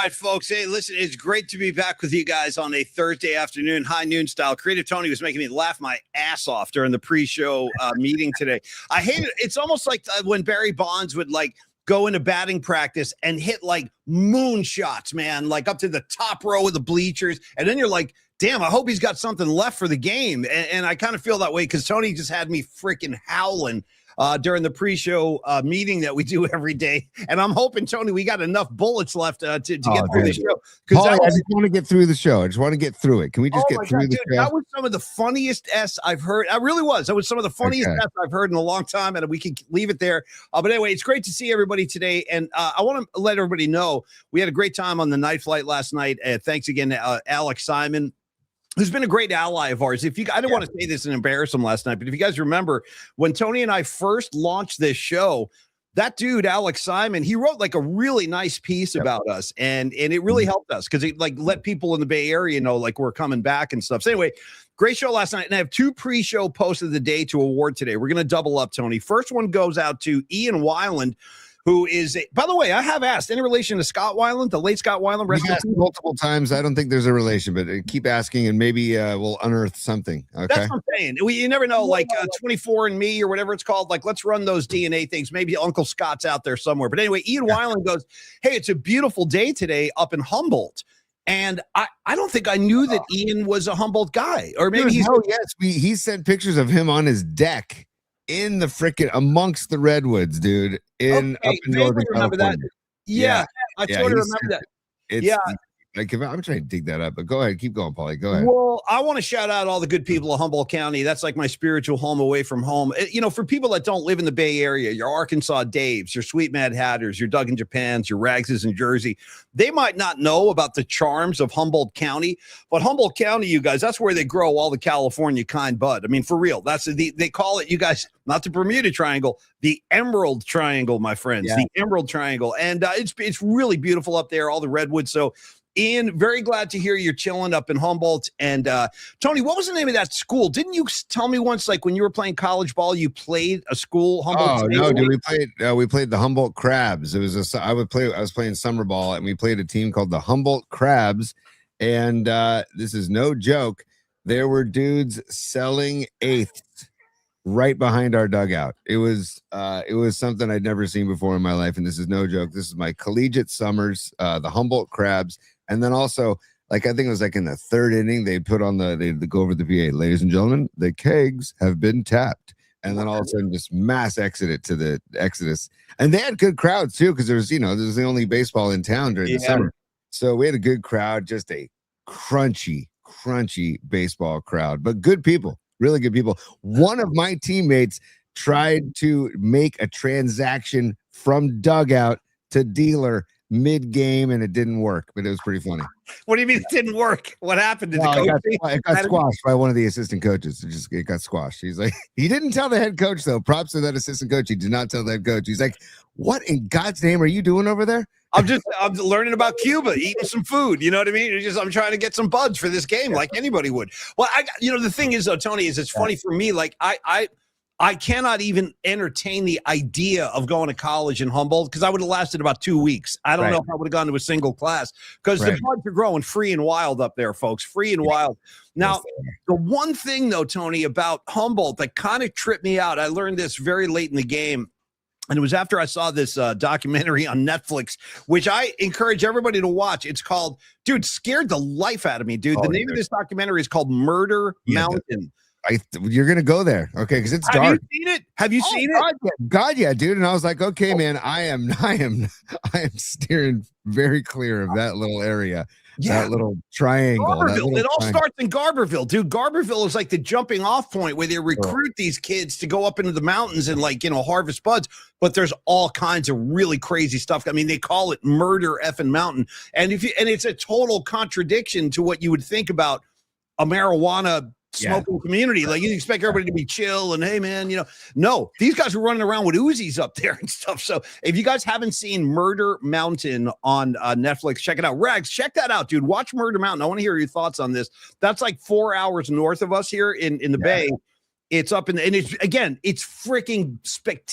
right, folks. Hey, listen, it's great to be back with you guys on a Thursday afternoon, high noon style. Creative Tony was making me laugh my ass off during the pre-show meeting today. I hate it. It's almost like when Barry Bonds would like go into batting practice and hit like moon shots, man, like up to the top row of the bleachers. And then you're like, damn, I hope he's got something left for the game. And I kind of feel that way because Tony just had me freaking howling during the pre-show meeting that we do every day. And I'm hoping, Tony, we got enough bullets left to get through the show. Paulie, I just want to get through the show. I just want to get through it. Can we just get through the show? That was some of the funniest S I've heard. I really was. That was some of the funniest S I've heard in a long time, and we can leave it there. But anyway, it's great to see everybody today. And I want to let everybody know we had a great time on the night flight last night. Thanks again to Alex Simon, who's been a great ally of ours. I didn't want to say this and embarrass him last night, but if you guys remember when Tony and I first launched this show, that dude, Alex Simon, he wrote like a really nice piece about us. And it really helped us because it like let people in the Bay Area know like we're coming back and stuff. So anyway, great show last night. And I have two pre-show posts of the day to award today. We're going to double up, Tony. First one goes out to Ian Weiland, who is, by the way, I have asked, any relation to Scott Weiland, the late Scott Weiland? We've asked multiple times. I don't think there's a relation, but keep asking and maybe we'll unearth something. Okay. That's what I'm saying. You never know, like 24andMe or whatever it's called. Like, let's run those DNA things. Maybe Uncle Scott's out there somewhere. But anyway, Ian Weiland goes, hey, it's a beautiful day today up in Humboldt. And I don't think I knew that Ian was a Humboldt guy. Or maybe he sent pictures of him on his deck in the freaking amongst the redwoods, dude. Up in Northern California. That. Yeah, I totally remember that. Like I'm trying to dig that up, but go ahead, keep going, Paulie. Go ahead. Well, I want to shout out all the good people of Humboldt County. That's like my spiritual home away from home. You know, for people that don't live in the Bay Area, your Arkansas Daves, your Sweet Mad Hatters, your Doug and Japans, your Ragses in Jersey, they might not know about the charms of Humboldt County, but Humboldt County, you guys, that's where they grow all the California kind bud. I mean, for real, they call it, you guys, not the Bermuda Triangle, the Emerald Triangle, my friends, the Emerald Triangle, and it's really beautiful up there, all the redwoods. So. Ian, very glad to hear you're chilling up in Humboldt. And Tony, what was the name of that school? Didn't you tell me once, like when you were playing college ball, you played a school? Humboldt State? No, dude, we played the Humboldt Crabs. It was I was playing summer ball, and we played a team called the Humboldt Crabs. And this is no joke. There were dudes selling eighths right behind our dugout. It was something I'd never seen before in my life, and this is no joke. This is my collegiate summers, the Humboldt Crabs. And then also, like, I think it was like in the third inning, they put on they go over the PA, ladies and gentlemen, the kegs have been tapped. And then all of a sudden just mass exodus. And they had good crowds too, because there's the only baseball in town during the summer. So we had a good crowd, just a crunchy baseball crowd, but good people, really good people. One of my teammates tried to make a transaction from dugout to dealer mid-game, and it didn't work, but it was pretty funny. What do you mean it didn't work? What happened to the coach? It got squashed by one of the assistant coaches. It got squashed. He's like, he didn't tell the head coach, though. Props to that assistant coach. He did not tell the head coach. He's like, what in God's name are you doing over there? I'm learning about Cuba, eating some food. You know what I mean? I'm trying to get some buds for this game like anybody would. Well, the thing is, though, Tony, is it's funny for me. Like, I cannot even entertain the idea of going to college in Humboldt because I would have lasted about 2 weeks. I don't know if I would have gone to a single class because the buds are growing free and wild up there, folks. Free and wild. Now, the one thing, though, Tony, about Humboldt that kind of tripped me out, I learned this very late in the game. And it was after I saw this documentary on Netflix, which I encourage everybody to watch. It's called, dude, scared the life out of me, dude. The name of this documentary is called Murder Mountain. You're gonna go there, okay? Because it's dark. Have you seen it? Have you seen it? God, yeah, dude. And I was like, okay, man, I am steering very clear of that little area, that little triangle. It all starts in Garberville, dude. Garberville is like the jumping off point where they recruit these kids to go up into the mountains and harvest buds. But there's all kinds of really crazy stuff. I mean, they call it Murder effing Mountain, and it's a total contradiction to what you would think about a marijuana smoking community. Like, you expect everybody to be chill and, hey man, no, these guys were running around with Uzis up there and stuff. So if you guys haven't seen Murder Mountain on Netflix, check it out. Rags, check that out, dude. Watch Murder Mountain. I want to hear your thoughts on this. That's like 4 hours north of us here in the Bay. It's up and it's freaking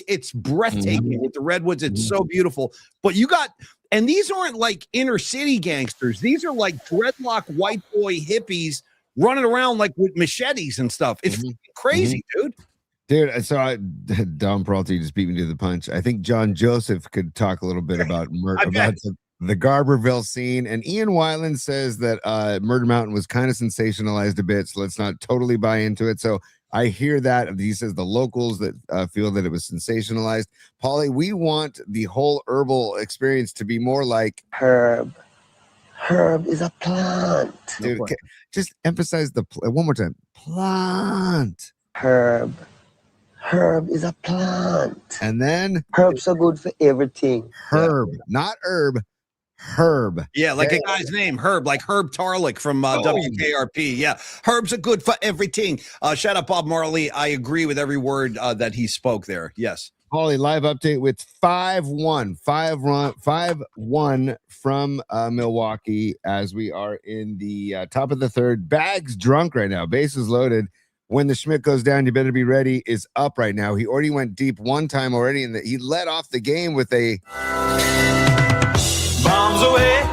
it's breathtaking with the redwoods. It's so beautiful. But you got And these aren't like inner city gangsters. These are like dreadlock white boy hippies running around like with machetes and stuff. It's crazy, dude. Dude, so Don Peralta just beat me to the punch. I think John Joseph could talk a little bit about the Garberville scene. And Ian Weiland says that Murder Mountain was kind of sensationalized a bit, so let's not totally buy into it. So I hear that. He says the locals that feel that it was sensationalized. Paulie, we want the whole herbal experience to be more like herb. Herb is a plant. Dude, just emphasize one more time. Plant. Herb. Herb is a plant. And then herbs are good for everything. Herb, not herb. Herb. Yeah, like a guy's name, Herb, like Herb Tarlick from WKRP. Yeah, herbs are good for everything. Shout out Bob Marley. I agree with every word that he spoke there. Yes. Paulie, live update with 5-1 from Milwaukee as we are in the top of the third. Bags drunk right now. Bases loaded. When the Schmidt goes down, you better be ready is up right now. He already went deep one time already, and he led off the game with a bombs away.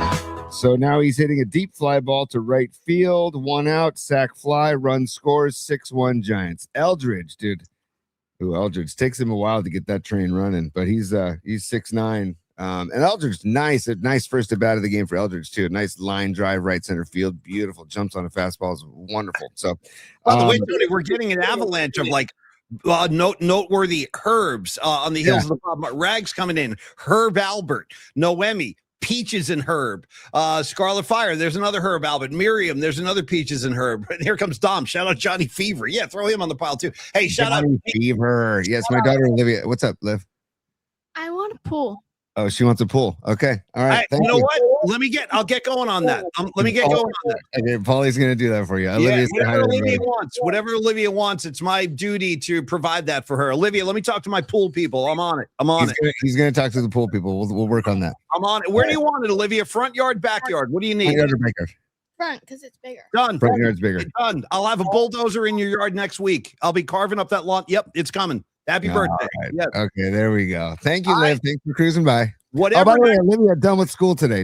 So now he's hitting a deep fly ball to right field. 1 out, sac fly, run scores, 6-1 Giants. Eldridge, dude. Ooh, Eldridge takes him a while to get that train running, but he's 6'9". And Eldridge, nice first at bat of the game for Eldridge too. Nice line drive right center field, beautiful jumps on a fastball is wonderful. So, by the way, Tony, we're getting an avalanche of like noteworthy herbs on the heels of the bottom. Rags coming in, Herb Albert, Noemi, Peaches and Herb, Scarlet Fire. There's another Herb Albert, Miriam. There's another Peaches and Herb. And here comes Dom. Shout out Johnny Fever. Yeah, throw him on the pile too. Hey, shout out Fever. Yes, my daughter Olivia. What's up, Liv? I want a pool. Oh, she wants a pool. Okay. All right. You know what? I'll get going on that. Let me get going on that. Okay, Paulie's going to do that for you. Whatever Olivia wants, it's my duty to provide that for her. Olivia, let me talk to my pool people. I'm on it. He's going to talk to the pool people. We'll work on that. I'm on it. Where do you want it, Olivia? Front yard, backyard? What do you need? Front, because it's bigger. Done. Front yard's bigger. Done. I'll have a bulldozer in your yard next week. I'll be carving up that lawn. Yep, it's coming. Happy birthday. Right. Yes. Okay, there we go. Thank you, Liv. Thanks for cruising by. Whatever. By the way, Olivia, done with school today.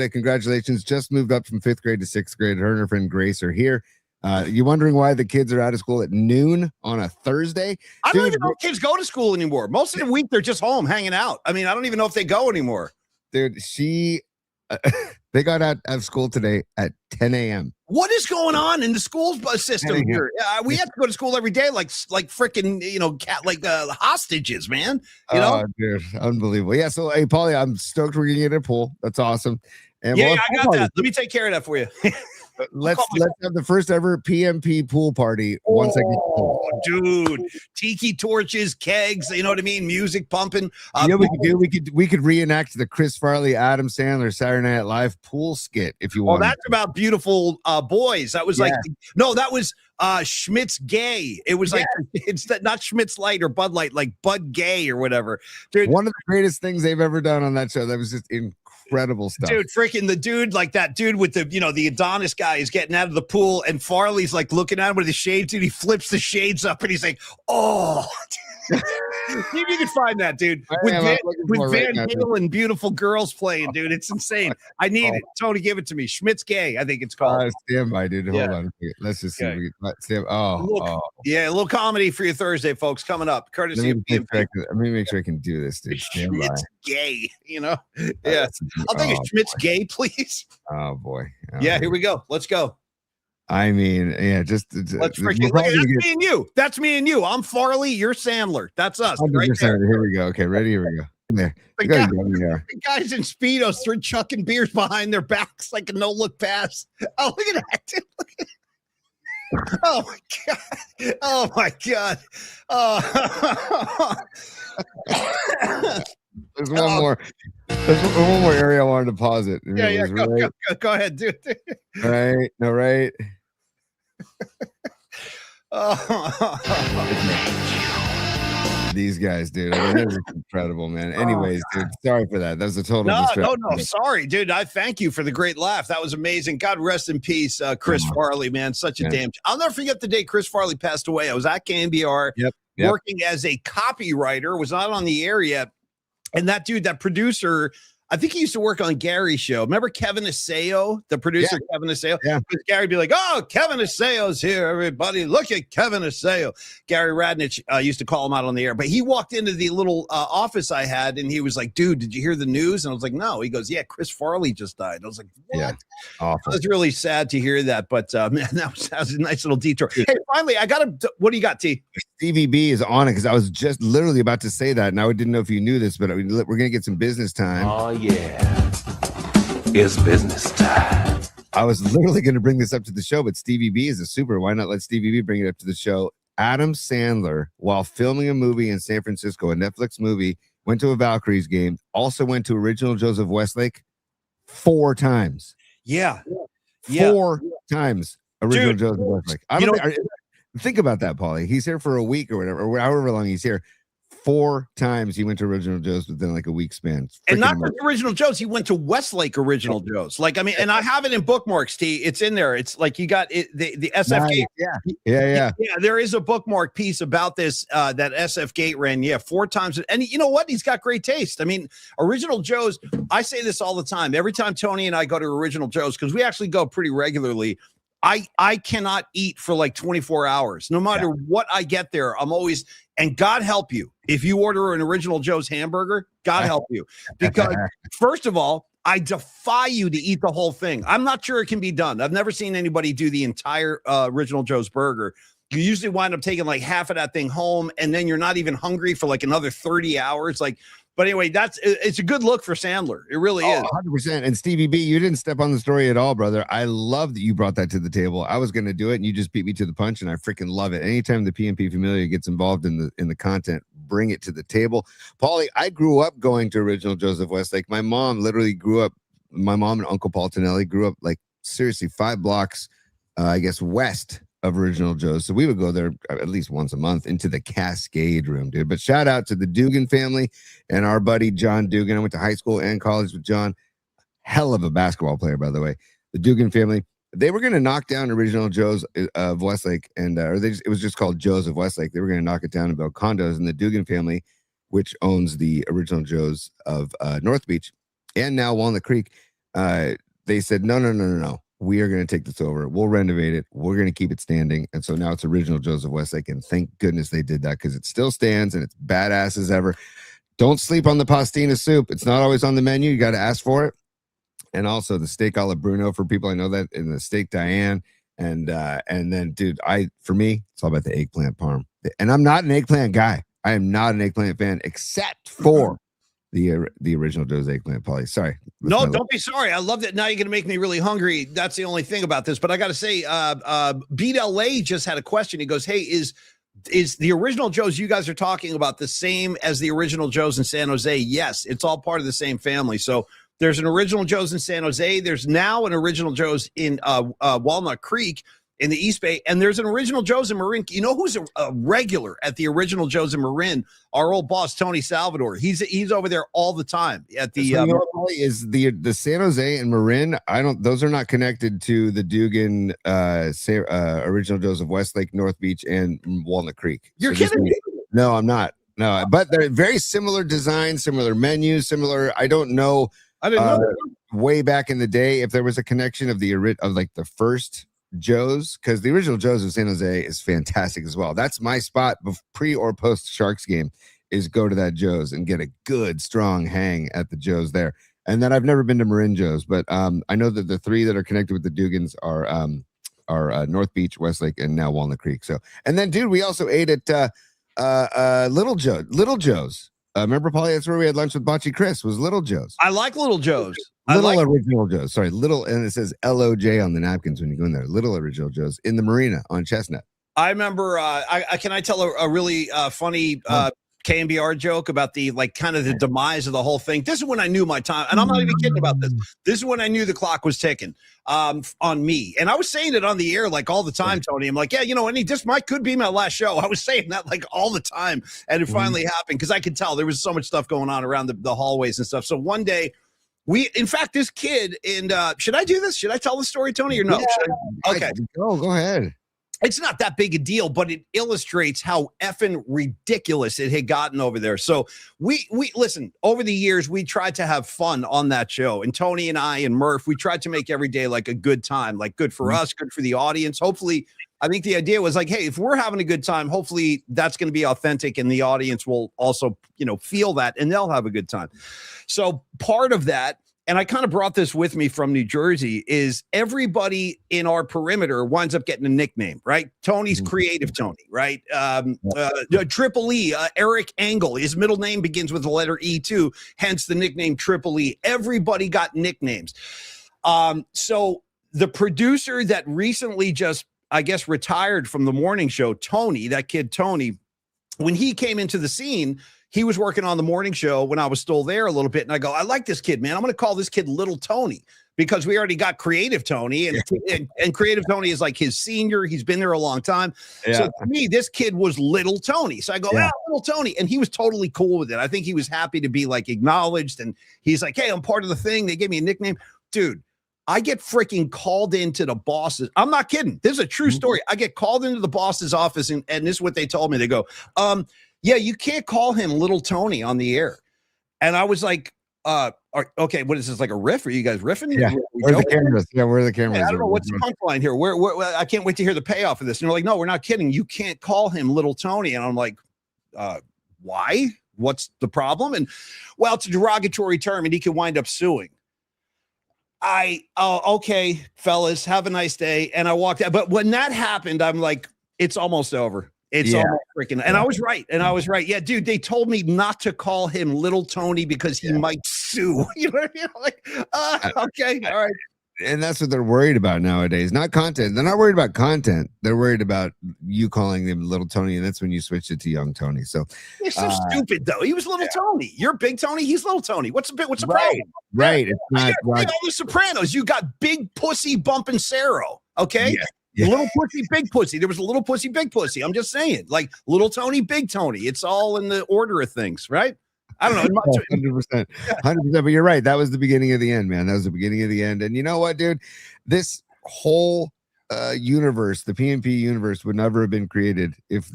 Congratulations. Just moved up from 5th grade to 6th grade. Her and her friend Grace are here. You wondering why the kids are out of school at noon on a Thursday? I don't even know if kids go to school anymore. Most of the week, they're just home hanging out. I mean, I don't even know if they go anymore. Dude, they got out of school today at 10 a.m. What is going on in the school system here? We have to go to school every day, like freaking, hostages, man. You know, dude, unbelievable. Yeah. So, hey, Paulie, I'm stoked we're gonna get a pool. That's awesome. And I got that. Let me take care of that for you. Let's have the first ever PMP pool party once I get home. Dude, tiki torches, kegs, you know what I mean? Music pumping. We could reenact the Chris Farley, Adam Sandler Saturday Night Live pool skit if you want. Well, that's about beautiful boys. That was that was Schmidt's Gay. It was it's not Schmidt's Light or Bud Light, like Bud Gay or whatever. Dude, one of the greatest things they've ever done on that show. That was just incredible stuff. Dude, freaking the dude, like that dude with the Adonis guy is getting out of the pool and Farley's like looking at him with his shades, dude. He flips the shades up and he's like, oh. See if you can find that, dude. With Van Halen, beautiful girls playing, dude. It's insane. I need it. Tony, give it to me. Schmidt's Gay, I think it's called. Stand by, dude. Hold on. Let's just see. A little comedy for your Thursday, folks, coming up. Courtesy of PMP. Let me make sure I can do this, dude. Stand Schmidt's Gay, Yeah. I'll take a Schmidt's Gay, please. Oh, boy. Here we go. Let's go. I mean, let's freaking that's me and you. That's me and you. I'm Farley. You're Sandler. That's us. Right there. Here we go. Okay, ready? Here we go. There. The guys in Speedos, they're chucking beers behind their backs like a no-look pass. Oh, look at that. Dude. Look at Oh my god! Oh my god! There's one more. There's one more area I wanted to pause it. Go ahead, dude. Right? No, right. These guys, dude. I mean, they're incredible, man. Anyways, dude, sorry for that. That was a total distraction. No. Sorry, dude. I thank you for the great laugh. That was amazing. God rest in peace, Chris Farley, man. Such a damn. I'll never forget the day Chris Farley passed away. I was at KNBR working as a copywriter. Was not on the air yet. And that dude, that producer, I think he used to work on Gary's show. Remember Kevin Aseo, the producer, Kevin Aseo? Yeah. Gary be like, oh, Kevin Aseo's here, everybody. Look at Kevin Aseo. Gary Radnich used to call him out on the air. But he walked into the little office I had, and he was like, dude, did you hear the news? And I was like, no. He goes, yeah, Chris Farley just died. I was like, what? Yeah. Awful. I was really sad to hear that. But, man, that was a nice little detour. Hey, finally, I got to – what do you got, T? Stevie B is on it because I was just literally about to say that, and I didn't know if you knew this, but we're going to get some business time. Oh, yeah. It's business time. I was literally going to bring this up to the show, but Stevie B is a super. Why not let Stevie B bring it up to the show? Adam Sandler, while filming a movie in San Francisco, a Netflix movie, went to a Valkyries game, also went to Original Joseph Westlake 4 times. Yeah. 4 times Original Dude, Joseph Westlake. Think about that, Paulie. He's here for a week or whatever, or however long he's here. 4 times he went to Original Joe's within like a week span. And not just Original Joe's, he went to Westlake Original Joe's. Like, I mean, and I have it in bookmarks, T. It's in there. It's like you got it, the SF Gate. Yeah. There is a bookmark piece about this that SF Gate ran. 4 times. And you know what? He's got great taste. I mean, Original Joe's, I say this all the time. Every time Tony and I go to Original Joe's, because we actually go pretty regularly, I cannot eat for like 24 hours. No matter what I get there, I'm always, and God help you, if you order an Original Joe's hamburger, God help you. Because first of all, I defy you to eat the whole thing. I'm not sure it can be done. I've never seen anybody do the entire Original Joe's burger. You usually wind up taking like half of that thing home, and then you're not even hungry for like another 30 hours. But anyway, it's a good look for Sandler. It really is. 100%. And Stevie B, you didn't step on the story at all, brother. I love that you brought that to the table. I was going to do it, and you just beat me to the punch, and I freaking love it. Anytime the PNP Familia gets involved in the content, bring it to the table. Paulie, I grew up going to Original Joseph Westlake. My mom literally grew up. My mom and Uncle Paul Tonelli grew up like seriously 5 blocks, I guess, west of Original Joe's. So we would go there at least once a month into the Cascade room, dude. But shout out to the Dugan family and our buddy John Dugan. I went to high school and college with John. Hell of a basketball player, by the way. The Dugan family, they were going to knock down Original Joe's of Westlake, and it was just called Joe's of Westlake. They were going to knock it down and build condos. And the Dugan family, which owns the Original Joe's of North Beach and now Walnut Creek, they said, no. We are going to take this over. We'll renovate it. We're going to keep it standing. And so now it's Original Joseph Westlake. And thank goodness they did that, because it still stands and it's badass as ever. Don't sleep on the pastina soup. It's not always on the menu. You got to ask for it. And also the steak a la Bruno for people I know that, and the steak Diane. And then, dude, for me, it's all about the eggplant parm. And I'm not an eggplant guy. I am not an eggplant fan, except for the Original Joe's eggplant, Paulie. Sorry. No, don't be sorry. I love that. Now you're going to make me really hungry. That's the only thing about this. But I got to say, Beat LA just had a question. He goes, hey, is the Original Joe's you guys are talking about the same as the Original Joe's in San Jose? Yes, it's all part of the same family. So there's an Original Joe's in San Jose. There's now an Original Joe's in Walnut Creek in the East Bay, and there's an Original Joe's in Marin. You know who's a regular at the Original Joe's in Marin? Our old boss, Tony Salvador. He's over there all the time at the is the San Jose and Marin. Those are not connected to the Dugan Original Joe's of Westlake, North Beach, and Walnut Creek. You're kidding me? No, I'm not. No, but they're very similar designs, similar menus, similar. I don't know. I didn't know way back in the day if there was a connection of the first Joe's, because the Original Joe's of San Jose is fantastic as well. That's my spot pre or post Sharks game, is go to that Joe's and get a good strong hang at the Joe's there. And then I've never been to Marin Joe's, but I know that the 3 that are connected with the Dugans are North Beach, Westlake, and now Walnut Creek. So, and then, dude, we also ate at Little Joe's. Remember, Paulie, that's where we had lunch with Bocce Chris, was Little Joe's. I like Little Joe's. Original Joe's. Sorry, Little, and it says LOJ on the napkins when you go in there. Little Original Joe's in the marina on Chestnut. I remember, can I tell a really funny KMBR joke about the kind of the demise of the whole thing? This is when I knew my time, and I'm not even kidding about this. This is when I knew the clock was ticking on me. And I was saying it on the air all the time, Tony. I'm like, yeah, this could be my last show. I was saying that all the time, and it finally happened, because I could tell there was so much stuff going on around the hallways and stuff. So one day, in fact, this kid, and should I do this? Should I tell the story, Tony, or no? Yeah. Okay. Go ahead. it's not that big a deal, but it illustrates how effing ridiculous it had gotten over there. So we listen, over the years, we tried to have fun on that show. And Tony and I and Murph, we tried to make every day like a good time, like good for us, good for the audience. Hopefully, I think the idea was like, hey, if we're having a good time, hopefully that's going to be authentic and the audience will also, feel that and they'll have a good time. So part of that, and I kind of brought this with me from New Jersey, is everybody in our perimeter winds up getting a nickname, right? Tony's Creative Tony, right? Triple E, Eric Engel, his middle name begins with the letter E too, hence the nickname Triple E. Everybody got nicknames. So the producer that recently just, I guess, retired from the morning show, Tony, that kid Tony, when he came into the scene, he was working on the morning show when I was still there a little bit. And I go, I like this kid, man. I'm going to call this kid Little Tony because we already got Creative Tony and Creative Tony is like his senior. He's been there a long time. Yeah. So to me, this kid was Little Tony. So I go, Little Tony. And he was totally cool with it. I think he was happy to be like acknowledged. And he's like, hey, I'm part of the thing. They gave me a nickname. Dude, I get freaking called into the boss's. I'm not kidding. This is a true story. I get called into the boss's office and this is what they told me. They go, yeah, you can't call him Little Tony on the air. And I was like, okay, what is this, like a riff? Are you guys riffing? Yeah, where are the cameras? Yeah, where are the cameras? I don't know what's the punchline here. Where I can't wait to hear the payoff of this. And they're like, no, we're not kidding. You can't call him Little Tony. And I'm like, why? What's the problem? And well, it's a derogatory term and he could wind up suing. Okay, fellas, have a nice day. And I walked out. But when that happened, I'm like, it's almost over. It's almost freaking, and I was right. Yeah, dude, they told me not to call him Little Tony because he might sue. You know what I mean? Like, okay, all right. And that's what they're worried about nowadays. Not content. They're not worried about content. They're worried about you calling him Little Tony, and that's when you switch it to Young Tony. So you're so stupid, though. He was Little Tony. You're Big Tony. He's Little Tony. What's the problem? Right. It's not all the Sopranos. You got Big Pussy Bumpin' Sarah. Okay. Yeah. Little pussy, big pussy. There was a little pussy, big pussy. I'm just saying, like Little Tony, Big Tony. It's all in the order of things, right? I don't know. 100%. But you're right. That was the beginning of the end, man. That was the beginning of the end. And you know what, dude? This whole universe, the PNP universe, would never have been created if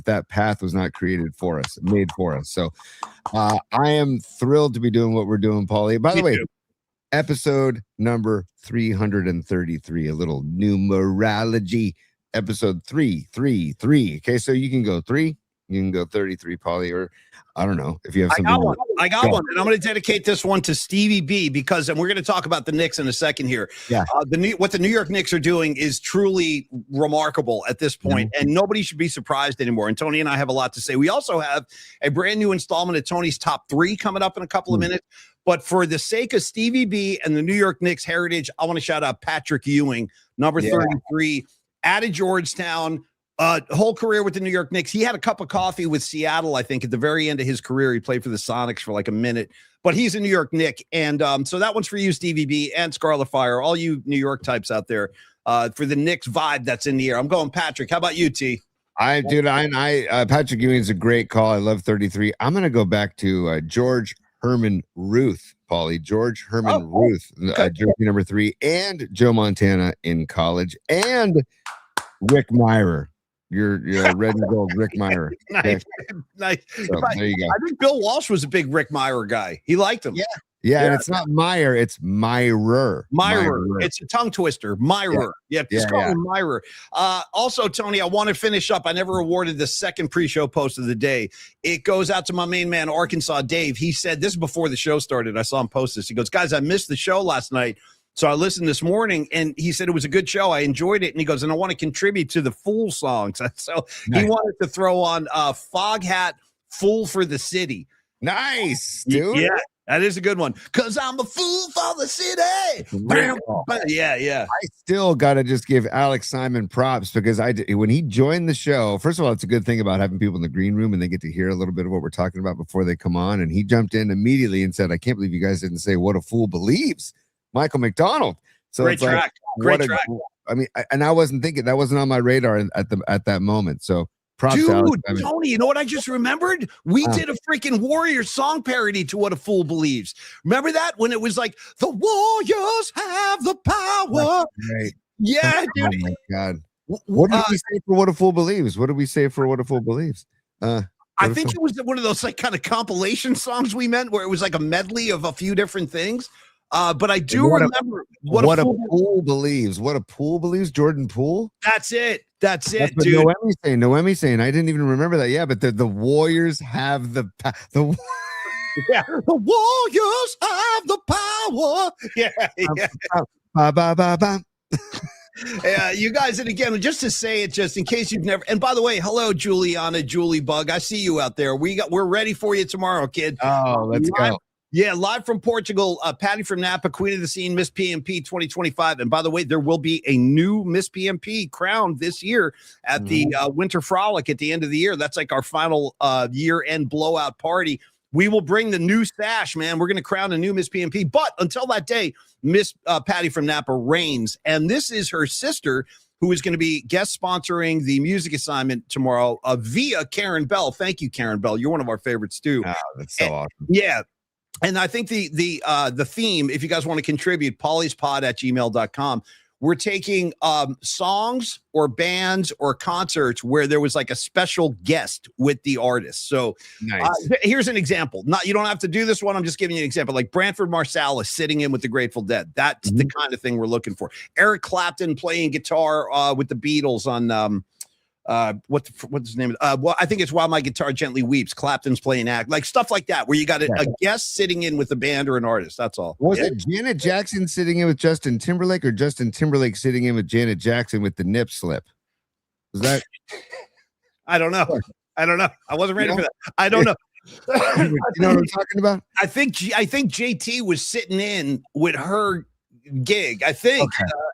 that path was not created for us, made for us. So I am thrilled to be doing what we're doing, Paulie. By the way, episode number 333, a little numerology, episode 333. Okay, so you can go 3, you can go 33, Paulie, or I don't know if you have something. I got one, and I'm going to dedicate this one to Stevie B because, and we're going to talk about the Knicks in a second here. Yeah, what the New York Knicks are doing is truly remarkable at this point, and nobody should be surprised anymore. And Tony and I have a lot to say. We also have a brand new installment of Tony's Top 3 coming up in a couple of minutes. But for the sake of Stevie B and the New York Knicks heritage, I want to shout out Patrick Ewing, number 33, out of Georgetown, whole career with the New York Knicks. He had a cup of coffee with Seattle, I think, at the very end of his career. He played for the Sonics for like a minute, but he's a New York Knick. And so that one's for you, Stevie B and Scarlet Fire, all you New York types out there, for the Knicks vibe that's in the air. I'm going Patrick. How about you, T? Patrick Ewing's a great call. I love 33. I'm going to go back to George Herman Ruth, Paulie. George Herman Ruth, jersey number 3, and Joe Montana in college, and Rick Meyer. You're red and gold, Rick Meyer. Nice. So, there you go. I think Bill Walsh was a big Rick Meyer guy. He liked him. Yeah, and it's not Meyer, it's Myrer. It's a tongue twister. Myrer. Yeah, just call him Myrer. Also, Tony, I want to finish up. I never awarded the second pre-show post of the day. It goes out to my main man, Arkansas Dave. He said, this is before the show started. I saw him post this. He goes, guys, I missed the show last night. So I listened this morning, and he said it was a good show. I enjoyed it. And he goes, and I want to contribute to the Fool songs. So nice. He wanted to throw on Foghat, Fool for the City. Nice, dude. Yeah. That is a good one. Because I'm a fool for the city. Yeah. I still got to just give Alex Simon props because when he joined the show, first of all, it's a good thing about having people in the green room and they get to hear a little bit of what we're talking about before they come on. And he jumped in immediately and said, I can't believe you guys didn't say what a fool believes. Michael McDonald. So great track. Great track. I mean, and I wasn't thinking, that wasn't on my radar at that moment. So props, dude, Tony, you know what I just remembered? We did a freaking Warriors song parody to What a Fool Believes. Remember that? When it was like, the Warriors have the power. Right. Yeah, dude. Oh, my God. What did we say for What a Fool Believes? What did we say for What a Fool Believes? I think it was one of those like kind of compilation songs we meant where it was like a medley of a few different things. But I do remember what a Pool believes. What a Pool believes. Jordan Poole. That's it. That's it, what dude. Noemi's saying. I didn't even remember that. Yeah, but the Warriors have the yeah, the Warriors have the power. Yeah. Yeah, you guys, and again, just to say it, just in case you've never. And by the way, hello, Juliana, Julie Bug. I see you out there. We're ready for you tomorrow, kid. Oh, let's go. Yeah, live from Portugal, Patty from Napa, Queen of the Scene, Miss PMP 2025. And by the way, there will be a new Miss PMP crowned this year at the Winter Frolic at the end of the year. That's like our final year-end blowout party. We will bring the new stash, man. We're going to crown a new Miss PMP. But until that day, Miss Patty from Napa reigns. And this is her sister, who is going to be guest sponsoring the music assignment tomorrow via Karen Bell. Thank you, Karen Bell. You're one of our favorites, too. Oh, that's so awesome. Yeah. And I think the theme, if you guys want to contribute, pauliespod@gmail.com. We're taking songs or bands or concerts where there was like a special guest with the artist. So nice. Here's an example. You don't have to do this one. I'm just giving you an example. Like Branford Marsalis sitting in with the Grateful Dead. That's the kind of thing we're looking for. Eric Clapton playing guitar with the Beatles on what's his name? Well, I think it's While My Guitar Gently Weeps. Clapton's playing act, like stuff like that, where you got a guest sitting in with a band or an artist. That's all. Was it Janet Jackson sitting in with Justin Timberlake, or Justin Timberlake sitting in with Janet Jackson with the nip slip? Was that? I don't know. I wasn't ready for that. I don't know. You know what I'm talking about? I think JT was sitting in with her gig. I think.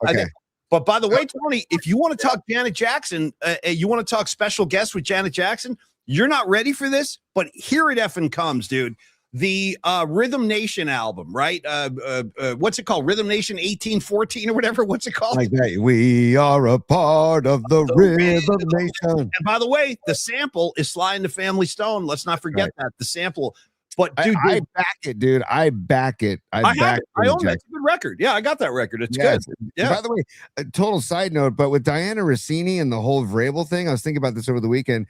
Okay. But by the way, Tony, if you want to talk Janet Jackson, you want to talk special guests with Janet Jackson, you're not ready for this, but here it effing comes, dude. The Rhythm Nation album, right? What's it called? Rhythm Nation 1814 or whatever. What's it called? Like that. We are a part of the Rhythm Nation. And by the way, the sample is Sly and the Family Stone. Let's not forget that. The sample. But dude, I back it, dude. I back it. I own that. It's a good record. Yeah, I got that record. It's good. Yeah. By the way, a total side note, but with Diana Rossini and the whole Vrabel thing, I was thinking about this over the weekend.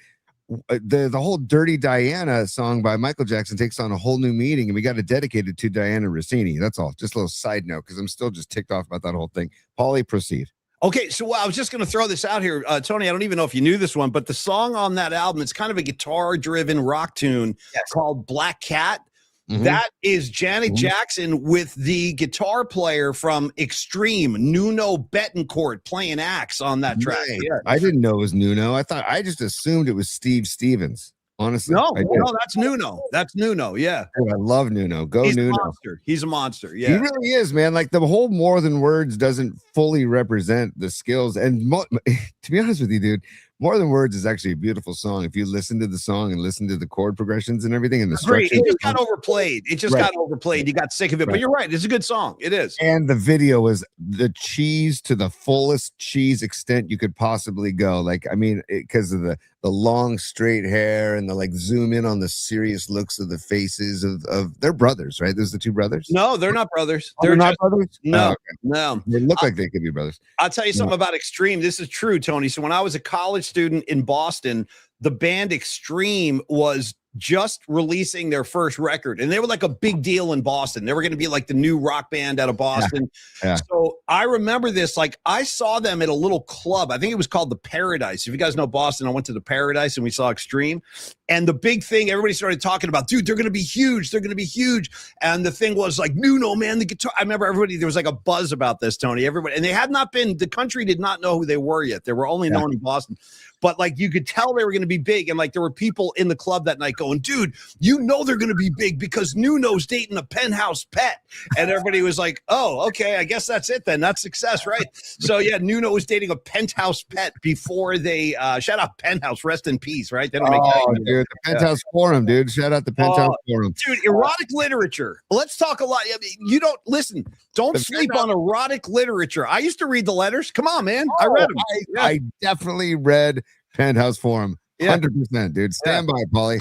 The whole Dirty Diana song by Michael Jackson takes on a whole new meaning, and we got it dedicated to Diana Rossini. That's all. Just a little side note, because I'm still just ticked off about that whole thing. Paulie, proceed. Okay, so I was just going to throw this out here, Tony. I don't even know if you knew this one, but the song on that album, it's kind of a guitar-driven rock tune called Black Cat. That is Janet Jackson with the guitar player from Extreme, Nuno Betancourt, playing axe on that track. Yeah. I didn't know it was Nuno. I just assumed it was Steve Stevens. Honestly, no, that's Nuno. That's Nuno. Yeah, I love Nuno. He's Nuno. He's a monster. Yeah, he really is, man. Like the whole More Than Words doesn't fully represent the skills. And to be honest with you, dude, More Than Words is actually a beautiful song. If you listen to the song and listen to the chord progressions and everything, and the structure, it just got overplayed. Got overplayed. You got sick of it. But you're right. It's a good song. It is. And the video was the cheese to the fullest cheese extent you could possibly go. Like, I mean, because of the long straight hair and the like zoom in on the serious looks of the faces of their brothers, right? There's the two brothers. No, they're not brothers. They're not brothers. No, okay. No. They look like they could be brothers. I'll tell you something about Extreme. This is true, Tony. So when I was a college student in Boston, the band Extreme was just releasing their first record, and they were like a big deal in Boston. They were going to be like the new rock band out of Boston. Yeah. So I remember this, like I saw them at a little club. I think it was called the Paradise. If you guys know Boston, I went to the Paradise and we saw Extreme. And the big thing, everybody started talking about, dude, they're going to be huge. They're going to be huge. And the thing was like, Nuno, man, the guitar. I remember there was like a buzz about this, Tony. Everybody, and they had not been, the country did not know who they were yet. They were only known in Boston. But like you could tell they were going to be big. And like there were people in the club that night going, dude, you know they're going to be big because Nuno's dating a penthouse pet. And everybody was like, oh, okay, I guess that's it then. That's success, right? So yeah, Nuno was dating a penthouse pet before they shout out Penthouse, rest in peace, right? They don't make dude, the Penthouse Forum, dude. Shout out the Penthouse Forum. Dude, erotic literature. Let's talk a lot. I mean, you don't listen, don't sleep on erotic literature. I used to read the letters. Come on, man. I read them. I definitely read Penthouse Forum. 100%, dude. Stand by, Paulie.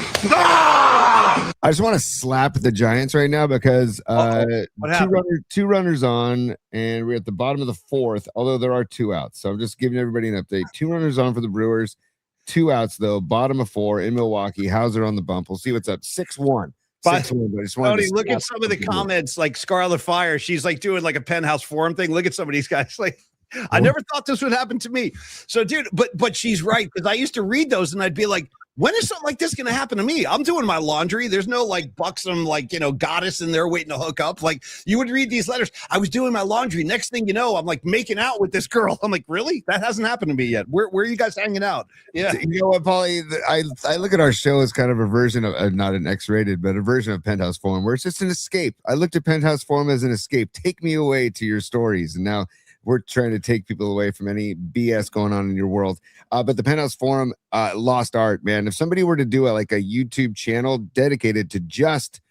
I just want to slap the Giants right now because What happened? two runners on, and we're at the bottom of the fourth, although there are 2 outs. So I'm just giving everybody an update. 2 runners on for the Brewers, 2 outs, though. Bottom of 4 in Milwaukee. Hauser on the bump. We'll see what's up. 6-1. But 6-1, but I just wanted Tony, to look at slap some of the people. comments, like Scarlet Fire. She's like doing like a Penthouse Forum thing. Look at some of these guys. Like, I never thought this would happen to me. So, dude, but she's right, because I used to read those and I'd be like, when is something like this going to happen to me? I'm doing my laundry. There's no like buxom, like, goddess in there waiting to hook up. Like, you would read these letters. I was doing my laundry. Next thing you know, I'm like making out with this girl. I'm like, really? That hasn't happened to me yet. Where are you guys hanging out? Yeah. You know what, Paulie? I look at our show as kind of a version of, not an X-rated, but a version of Penthouse Forum, where it's just an escape. I looked at Penthouse Forum as an escape. Take me away to your stories. And now we're trying to take people away from any BS going on in your world. But the Penthouse Forum, lost art, man. If somebody were to do a YouTube channel dedicated to just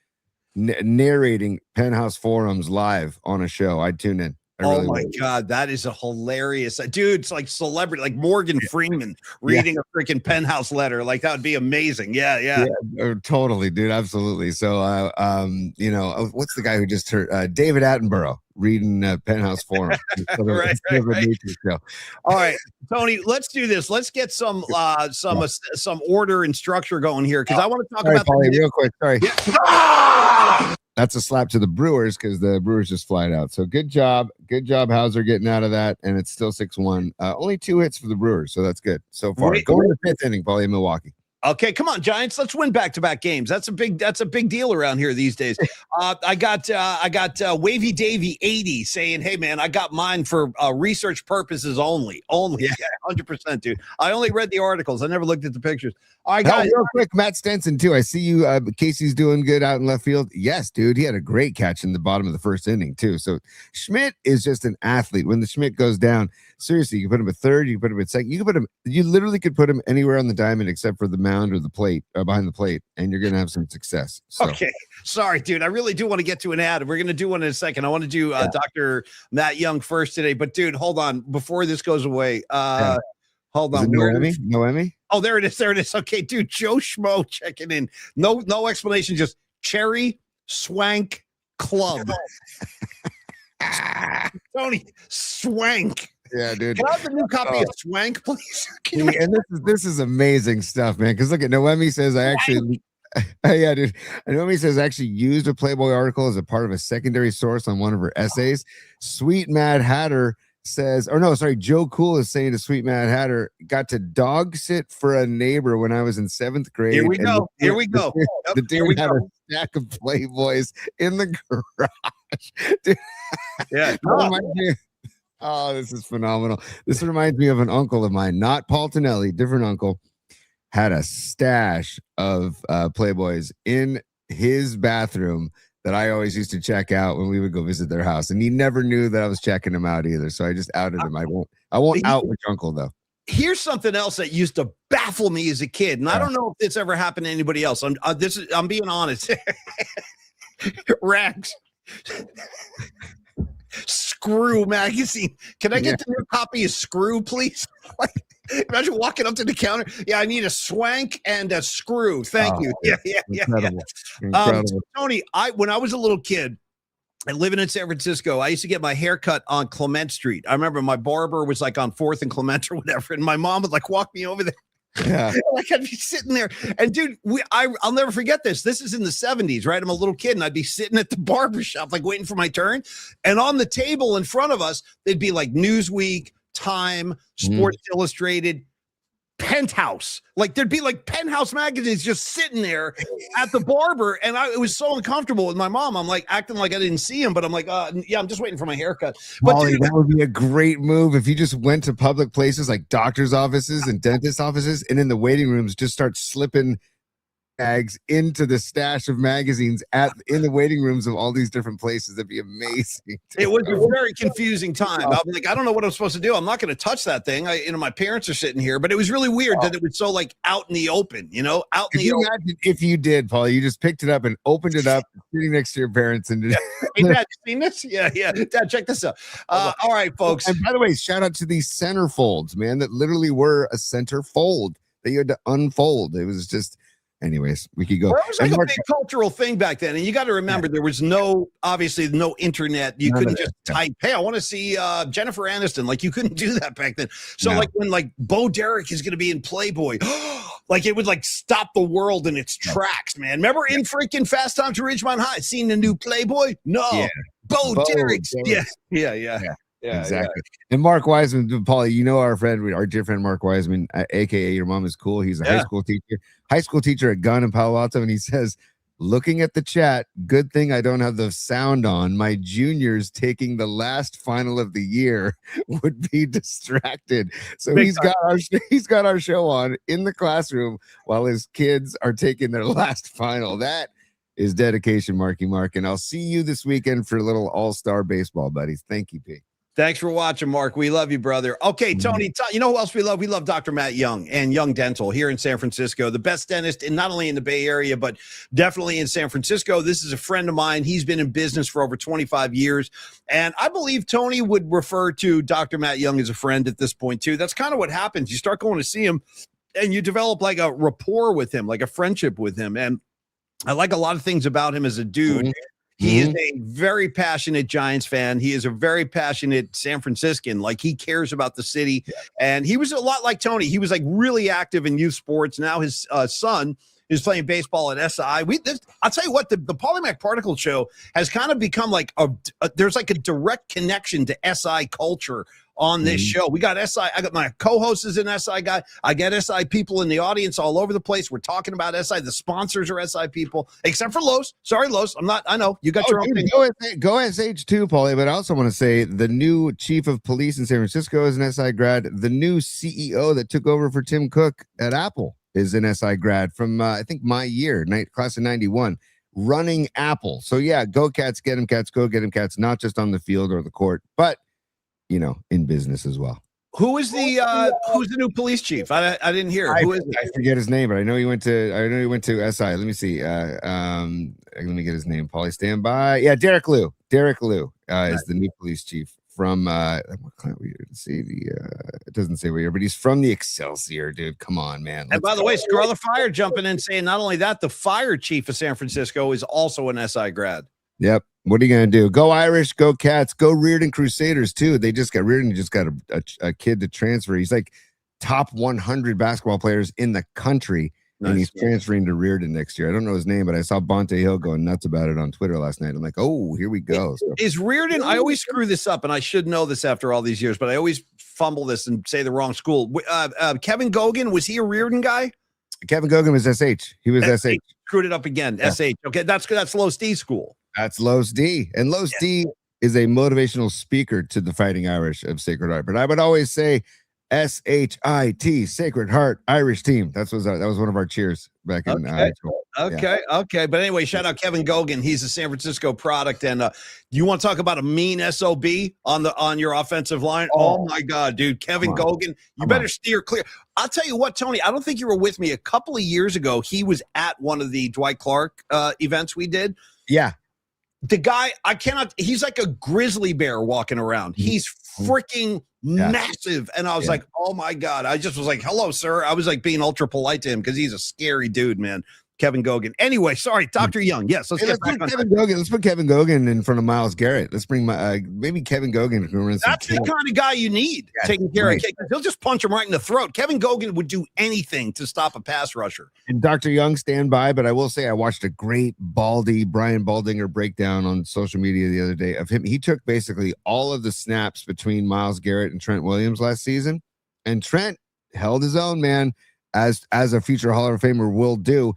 narrating Penthouse Forums live on a show, I'd tune in. Oh my God, that is a hilarious dude. It's like celebrity, like Morgan Freeman reading a freaking Penthouse letter. Like, that would be amazing. Yeah. Totally, dude. Absolutely. So, what's the guy who just heard David Attenborough reading Penthouse Forum? Right. Show. All right, Tony, let's do this. Let's get some order and structure going here, because I want to talk about Paulie, real quick. Sorry. Yeah. That's a slap to the Brewers, because the Brewers just flied out. So good job, Hauser, getting out of that, and it's still 6-1. Only 2 hits for the Brewers, so that's good so far. Going to the 5th inning, Paulie, in Milwaukee. Okay, come on, Giants. Let's win back-to-back games. That's a big deal around here these days. I got Wavy Davy 80 saying, "Hey man, I got mine for research purposes only." Yeah, 100%, dude. I only read the articles. I never looked at the pictures. All right, guys. Real quick, Matt Stenson too. I see you. Casey's doing good out in left field. Yes, dude. He had a great catch in the bottom of the 1st inning too. So Schmidt is just an athlete. When the Schmidt goes down, seriously, you can put him at 3rd. You can put him at 2nd. You literally could put him anywhere on the diamond except for the mound or the plate, behind the plate, and you're gonna have some success. So. Okay, sorry, dude. I really do want to get to an ad. We're gonna do one in a second. I want to do Dr. Matt Young first today, but dude, hold on before this goes away. Hold on. Noemi? Oh, there it is. Okay, dude. Joe Schmo checking in. No explanation. Just Cherry Swank Club. Tony Swank. Yeah, dude. Can I have the new copy of Swank, please? And this is amazing stuff, man. Because look at Noemi says I actually. Yeah, dude. Noemi says I actually used a Playboy article as a part of a secondary source on one of her essays. Sweet Mad Hatter says, Joe Cool is saying to Sweet Mad Hatter, got to dog sit for a neighbor when I was in 7th grade. Here we go. The dude had a stack of Playboys in the garage. Dude, yeah. Oh, this is phenomenal. This reminds me of an uncle of mine, not Paul Tonelli, different uncle, had a stash of Playboys in his bathroom that I always used to check out when we would go visit their house. And he never knew that I was checking him out either. So I just outed him. I won't out which uncle, though. Here's something else that used to baffle me as a kid. And I don't know if it's ever happened to anybody else. I'm being honest. Rags. Screw magazine. Can I get the new copy of Screw, please? Imagine walking up to the counter. Yeah, I need a Swank and a Screw. Thank you. Yeah. Incredible. Tony, when I was a little kid and living in San Francisco, I used to get my hair cut on Clement Street. I remember my barber was like on 4th and Clement or whatever, and my mom would like walk me over there. Yeah. Like I'd be sitting there, and dude, I'll never forget this. This is in the 70s, right? I'm a little kid, and I'd be sitting at the barber shop, like waiting for my turn. And on the table in front of us, they'd be like Newsweek, Time, Sports Illustrated, Penthouse. Like there'd be like Penthouse magazines just sitting there at the barber, and it was so uncomfortable with my mom. I'm like acting like I didn't see him, but I'm like, yeah, I'm just waiting for my haircut. But Paulie, dude, that would be a great move if you just went to public places like doctors' offices and dentist offices, and in the waiting rooms just start slipping bags into the stash of magazines in the waiting rooms of all these different places. That'd be amazing. It was a very confusing time. I'm like, I don't know what I'm supposed to do. I'm not going to touch that thing. My parents are sitting here, but it was really weird that it was so like out in the open, out in the open. Imagine if you did, Paulie, you just picked it up and opened it up, sitting next to your parents, and hey, Dad, you seen this? Yeah. Dad, check this out. All right, folks. And by the way, shout out to these center folds, man, that literally were a center fold that you had to unfold. It was just anyways, we could go. Well, it was like a big cultural thing back then. And you got to remember, there was obviously no internet. You couldn't just type, hey, I want to see Jennifer Aniston. Like, you couldn't do that back then. So like when like Bo Derek is going to be in Playboy, like it would like stop the world in its tracks, man. Remember in freaking Fast Times at Ridgemont High, seeing the new Playboy? No. Yeah. Bo Derek. Yeah. Exactly. And Mark Wiseman, Paulie, you know our friend, our dear friend Mark Wiseman, aka Your Mom Is Cool. He's a high school teacher at Gunn in Palo Alto, and he says, looking at the chat, good thing I don't have the sound on. My juniors taking the last final of the year would be distracted. So he's got our show on in the classroom while his kids are taking their last final. That is dedication, Marky Mark. And I'll see you this weekend for a little all-star baseball, buddies. Thank you, P. Thanks for watching, Mark. We love you, brother. Okay, Tony, you know who else we love? We love Dr. Matt Young and Young Dental here in San Francisco, the best dentist not only in the Bay Area, but definitely in San Francisco. This is a friend of mine. He's been in business for over 25 years. And I believe Tony would refer to Dr. Matt Young as a friend at this point, too. That's kind of what happens. You start going to see him and you develop like a rapport with him, like a friendship with him. And I like a lot of things about him as a dude. He is a very passionate Giants fan. He is a very passionate San Franciscan. Like, he cares about the city. Yeah. And he was a lot like Tony. He was like really active in youth sports. Now his son is playing baseball at SI. I'll tell you what, the Paulie Mac Particle Show has kind of become like there's like a direct connection to SI culture on this show. We got SI. I got my co-host is an SI guy. I get SI people in the audience all over the place. We're talking about SI. The sponsors are SI people, except for Los. Sorry, Los. I know you got your own thing. Go SH too, Paulie. But I also want to say the new chief of police in San Francisco is an SI grad. The new CEO that took over for Tim Cook at Apple is an SI grad from I think my year, class of 91, running Apple. So yeah, go Cats, get him Cats, go get him Cats, not just on the field or the court, but in business as well. Who's the new police chief? I didn't hear. Who is it? I forget his name, but I know he went to SI. Let me see. Let me get his name. Paulie, stand by. Yeah, Derek Liu. Derek Liu is the new police chief from what client we see it doesn't say where, but he's from the Excelsior, dude. Come on, man. And by the way, Scarlet Fire jumping in saying not only that, the fire chief of San Francisco is also an SI grad. Yep. What are you going to do? Go Irish, go Cats, go Reardon Crusaders too. Reardon just got a kid to transfer. He's like top 100 basketball players in the country. Nice. And he's transferring to Reardon next year. I don't know his name, but I saw Bonte Hill going nuts about it on Twitter last night. I'm like, oh, here we go. Is Reardon, I always screw this up and I should know this after all these years, but I always fumble this and say the wrong school. Kevin Gogan, was he a Reardon guy? Kevin Gogan was SH. He was SH. Screwed it up again. Yeah. SH. Okay, that's Los D school. That's Los D. And Los D is a motivational speaker to the Fighting Irish of Sacred Heart. But I would always say SHIT, Sacred Heart Irish Team. That was one of our cheers back in high school. Okay. But anyway, shout out Kevin Gogan. He's a San Francisco product. And you want to talk about a mean SOB on your offensive line? Oh my God, dude. Kevin Gogan, you better steer clear. I'll tell you what, Tony, I don't think you were with me a couple of years ago. He was at one of the Dwight Clark events we did. Yeah. The guy, he's like a grizzly bear walking around. He's freaking massive. And I was like, oh my God. I just was like, hello, sir. I was like being ultra polite to him because he's a scary dude, man. Kevin Gogan. Anyway, sorry, Dr. Young. Yes, let's get back on Kevin Gogan. Let's put Kevin Gogan in front of Myles Garrett. Let's bring maybe Kevin Gogan. That's the kind of guy you need taking care of. He'll just punch him right in the throat. Kevin Gogan would do anything to stop a pass rusher. And Dr. Young, stand by. But I will say I watched a great Brian Baldinger breakdown on social media the other day of him. He took basically all of the snaps between Myles Garrett and Trent Williams last season. And Trent held his own, man, as a future Hall of Famer will do.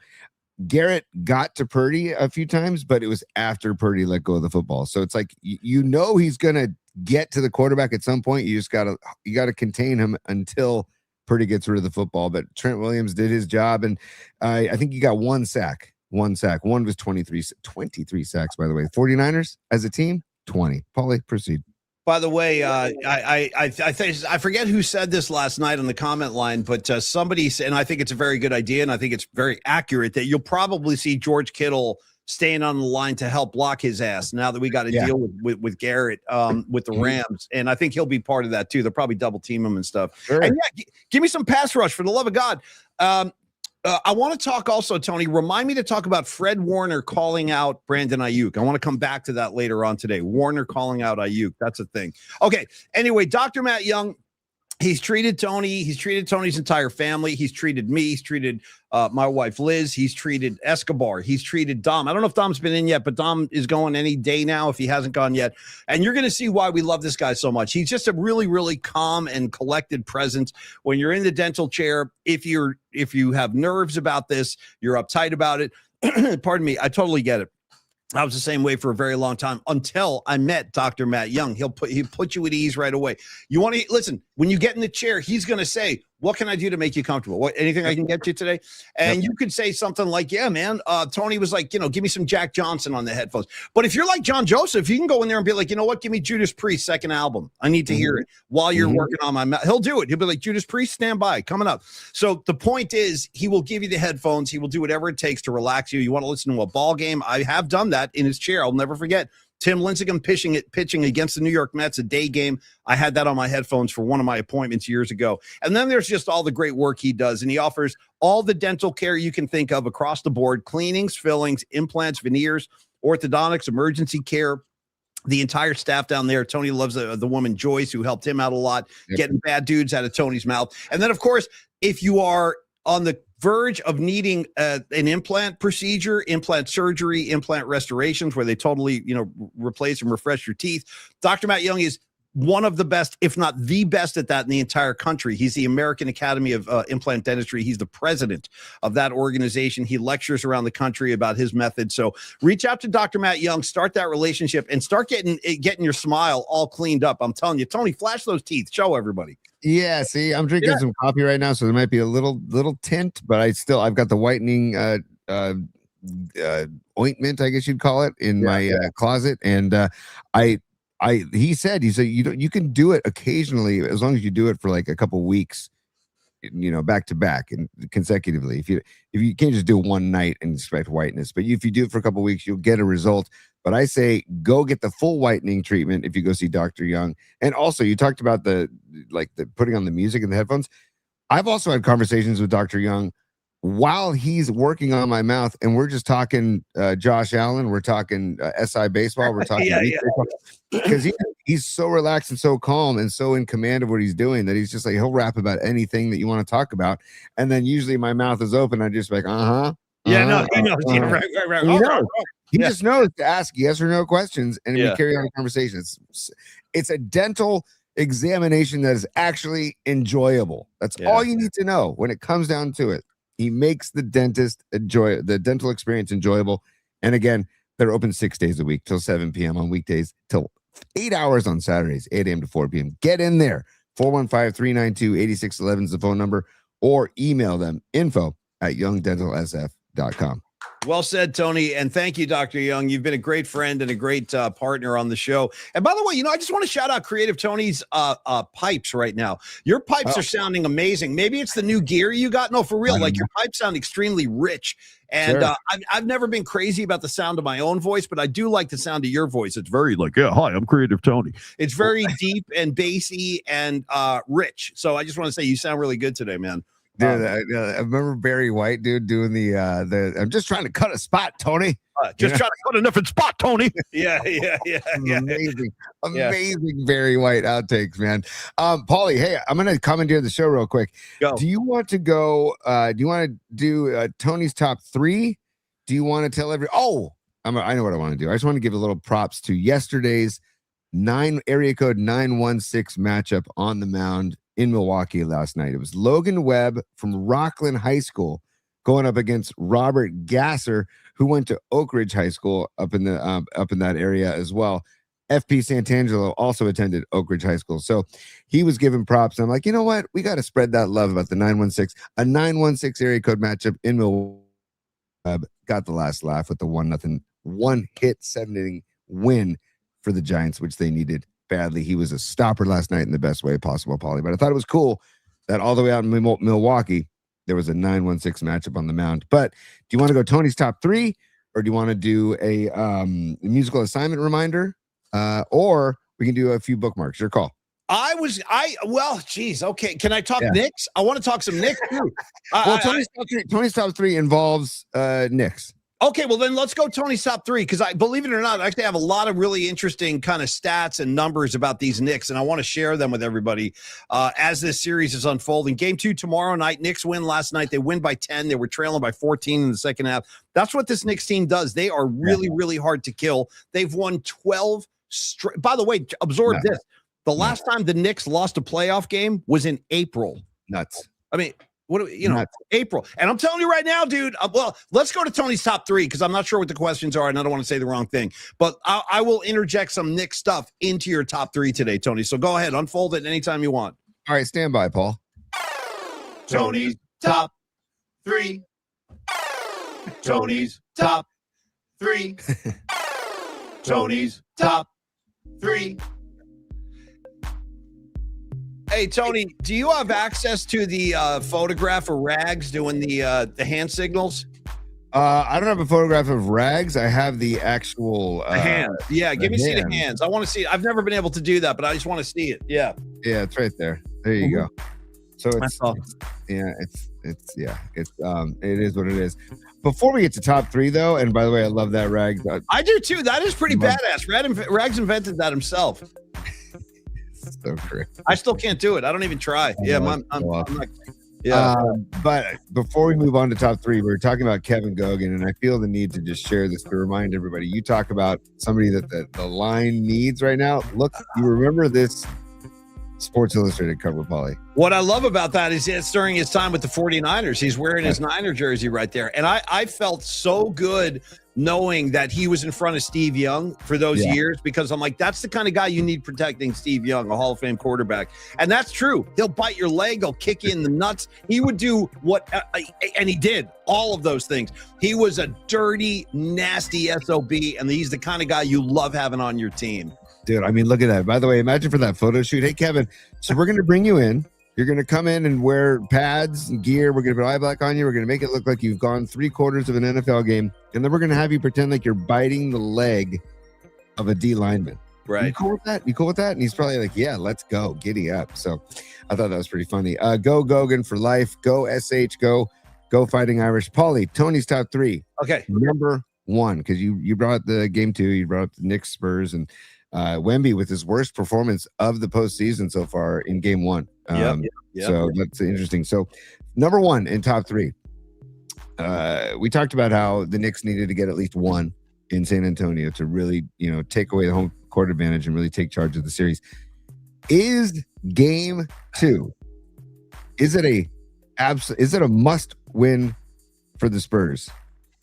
Garrett got to Purdy a few times, but it was after Purdy let go of the football. So it's like, he's going to get to the quarterback at some point. You just got to contain him until Purdy gets rid of the football. But Trent Williams did his job. And I think he got one sack. One was 23 sacks, by the way. 49ers as a team, 20. Paulie, proceed. By the way, I forget who said this last night on the comment line, but somebody said, and I think it's a very good idea, and I think it's very accurate, that you'll probably see George Kittle staying on the line to help block his ass now that we got to deal with Garrett with the Rams, and I think he'll be part of that too. They'll probably double team him and stuff. Sure. And give me some pass rush for the love of God. I want to talk also, Tony. Remind me to talk about Fred Warner calling out Brandon Ayuk. I want to come back to that later on today. Warner calling out Ayuk. That's a thing. Okay. Anyway, Dr. Matt Young. He's treated Tony. He's treated Tony's entire family. He's treated me. He's treated my wife, Liz. He's treated Escobar. He's treated Dom. I don't know if Dom's been in yet, but Dom is going any day now if he hasn't gone yet. And you're going to see why we love this guy so much. He's just a really, really calm and collected presence. When you're in the dental chair, if you have nerves about this, you're uptight about it. Pardon me. I totally get it. I was the same way for a very long time until I met Dr. Matt Young. He'll put you at ease right away. You want to listen, when you get in the chair, he's going to say, what can I do to make you comfortable? Anything I can get you today? And you could say something like, yeah, man, Tony was like, give me some Jack Johnson on the headphones. But if you're like John Joseph, you can go in there and be like, you know what? Give me Judas Priest's second album. I need to hear it while you're working on my mouth. He'll do it. He'll be like, Judas Priest, stand by, coming up. So the point is, he will give you the headphones. He will do whatever it takes to relax you. You want to listen to a ball game? I have done that in his chair. I'll never forget. Tim Lincecum pitching against the New York Mets, a day game. I had that on my headphones for one of my appointments years ago. And then there's just all the great work he does. And he offers all the dental care you can think of across the board: cleanings, fillings, implants, veneers, orthodontics, emergency care. The entire staff down there. Tony loves the woman Joyce, who helped him out a lot, getting bad dudes out of Tony's mouth. And then, of course, if you are on the verge of needing an implant procedure, implant surgery, implant restorations, where they totally, replace and refresh your teeth, Dr. Matt Young is one of the best, if not the best at that in the entire country. He's the American Academy of Implant Dentistry. He's the president of that organization. He lectures around the country about his method. So reach out to Dr. Matt Young, start that relationship, and start getting your smile all cleaned up. I'm telling you, Tony, flash those teeth. Show everybody. Yeah, see, I'm drinking some coffee right now, so there might be a little tint, but I've got the whitening ointment, I guess you'd call it, in my closet, and he said you can do it occasionally as long as you do it for like a couple weeks, back to back and consecutively. If you can't just do it one night and expect whiteness, but if you do it for a couple weeks, you'll get a result. But I say go get the full whitening treatment if you go see Dr. Young. And also, you talked about the putting on the music and the headphones. I've also had conversations with Dr. Young while he's working on my mouth, and we're just talking Josh Allen, we're talking SI baseball, we're talking baseball, because he's so relaxed and so calm and so in command of what he's doing that he's just like, he'll rap about anything that you want to talk about. And then usually my mouth is open, I'm just like, he knows. Right. He just knows to ask yes or no questions, and we carry on a conversation. It's a dental examination that is actually enjoyable. That's all you need to know when it comes down to it. He makes the the dental experience enjoyable. And again, they're open 6 days a week till 7 p.m. on weekdays, till 8 hours on Saturdays, 8 a.m. to 4 p.m. Get in there. 415-392-8611 is the phone number, or email them info@youngdentalsf.com. Well said, Tony. And thank you, Dr. Young. You've been a great friend and a great partner on the show. And by the way, I just want to shout out Creative Tony's pipes right now. Your pipes are sounding amazing. Maybe it's the new gear you got. No, for real. Like, your pipes sound extremely rich. And I've never been crazy about the sound of my own voice, but I do like the sound of your voice. It's very hi, I'm Creative Tony. It's very deep and bassy and rich. So I just want to say you sound really good today, man. Dude, I remember Barry White, dude, doing the I'm just trying to cut a spot, Tony. Trying to cut a different spot, Tony. Yeah. Amazing Barry White outtakes, man. Paulie, hey, I'm gonna commandeer the show real quick. Go. Do you want to go? Do you want to do Tony's top 3? Do you want to tell I know what I want to do. I just want to give a little props to yesterday's area code 916 matchup on the mound in Milwaukee last night. It was Logan Webb from Rockland High School going up against Robert Gasser, who went to Oak Ridge High School up in that area as well. FP Santangelo also attended Oak Ridge High School, so he was given props. And I'm like, you know what? We got to spread that love about the 916. A 916 area code matchup in Milwaukee. Got the last laugh with the 1-0 1-hit 7-inning win for the Giants, which they needed badly. He was a stopper last night in the best way possible, Paulie. But I thought it was cool that all the way out in Milwaukee, there was a 916 matchup on the mound. But do you want to go Tony's top 3, or do you want to do a musical assignment reminder, or we can do a few bookmarks? Your call. Geez. Okay. Can I talk Yeah. Knicks? I want to talk some Knicks too. Well, Tony's top three involves Knicks. Okay, well then let's go Tony's top three, because I believe it or not, I actually have a lot of really interesting kind of stats and numbers about these Knicks, and I want to share them with everybody as this series is unfolding. Game 2 tomorrow night. Knicks win last night. They win by 10. They were trailing by 14 in the second half. That's what this Knicks team does. They are really, really hard to kill. They've won 12 straight. By the way, absorb this. The last time the Knicks lost a playoff game was in April. Nuts. I mean, April. And I'm telling you right now, dude, well, let's go to Tony's top three, because I'm not sure what the questions are and I don't want to say the wrong thing. But I will interject some Knicks stuff into your top three today, Tony. So go ahead, unfold it anytime you want. All right, stand by, Paul. Tony's top three. Tony's top three. Tony's top three. Hey, Tony, do you have access to the photograph of Rags doing the hand signals? I don't have a photograph of Rags. I have the actual hands. Yeah, give me see the hands. I want to see it. I've never been able to do that, but I just want to see it. Yeah. Yeah, it's right there. There you go. So it is what it is. Before we get to top three, though, and by the way, I love that Rags. I do too. That is pretty badass. Rags invented that himself. So great. I still can't do it. I don't even try. I'm not. But before we move on to top three, we were talking about Kevin Gogan, and I feel the need to just share this to remind everybody. You talk about somebody that the line needs right now. Look, you remember this Sports Illustrated cover, Paulie. What I love about that is it's during his time with the 49ers. He's wearing his Niner jersey right there. And I felt so good knowing that he was in front of Steve Young for those years, because I'm like, that's the kind of guy you need protecting Steve Young, a Hall of Fame quarterback. And that's true. He'll bite your leg. He'll kick you in the nuts. He would do and he did all of those things. He was a dirty, nasty SOB, and he's the kind of guy you love having on your team. Dude, I mean, look at that. By the way, imagine for that photo shoot. Hey, Kevin, so we're going to bring you in. You're going to come in and wear pads and gear. We're going to put eye black on you. We're going to make it look like you've gone 3/4 of an NFL game. And then we're going to have you pretend like you're biting the leg of a D lineman. Right. You cool with that? You cool with that? And he's probably like, yeah, let's go. Giddy up. So I thought that was pretty funny. Go Gogan for life. Go SH. Go Fighting Irish. Paulie, Tony's top three. Okay. Number one, because you brought the game 2. You brought up the Knicks Spurs, and Wemby with his worst performance of the postseason so far in game 1. So that's interesting. So number one in top three, we talked about how the Knicks needed to get at least one in San Antonio to really, take away the home court advantage and really take charge of the series. Is game 2, is it a must win for the Spurs?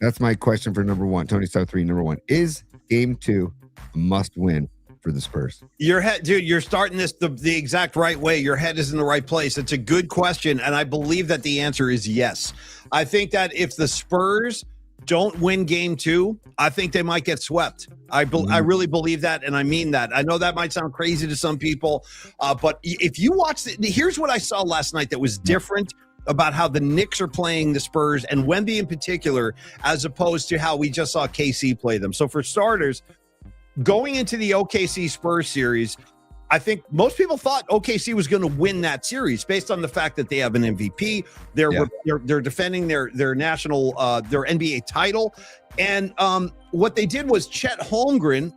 That's my question for number one. Tony's top three, number one. Is game 2 a must win for the Spurs? Your head, dude, you're starting this the exact right way. Your head is in the right place. It's a good question, and I believe that the answer is yes. I think that if the Spurs don't win game 2, I think they might get swept. I really believe that, and I mean that. I know that might sound crazy to some people, but if you watch here's what I saw last night that was different about how the Knicks are playing the Spurs, and Wemby in particular, as opposed to how we just saw KC play them. So for starters, going into the OKC Spurs series, I think most people thought OKC was going to win that series based on the fact that they have an MVP. They're defending their national their NBA title, and what they did was Chet Holmgren,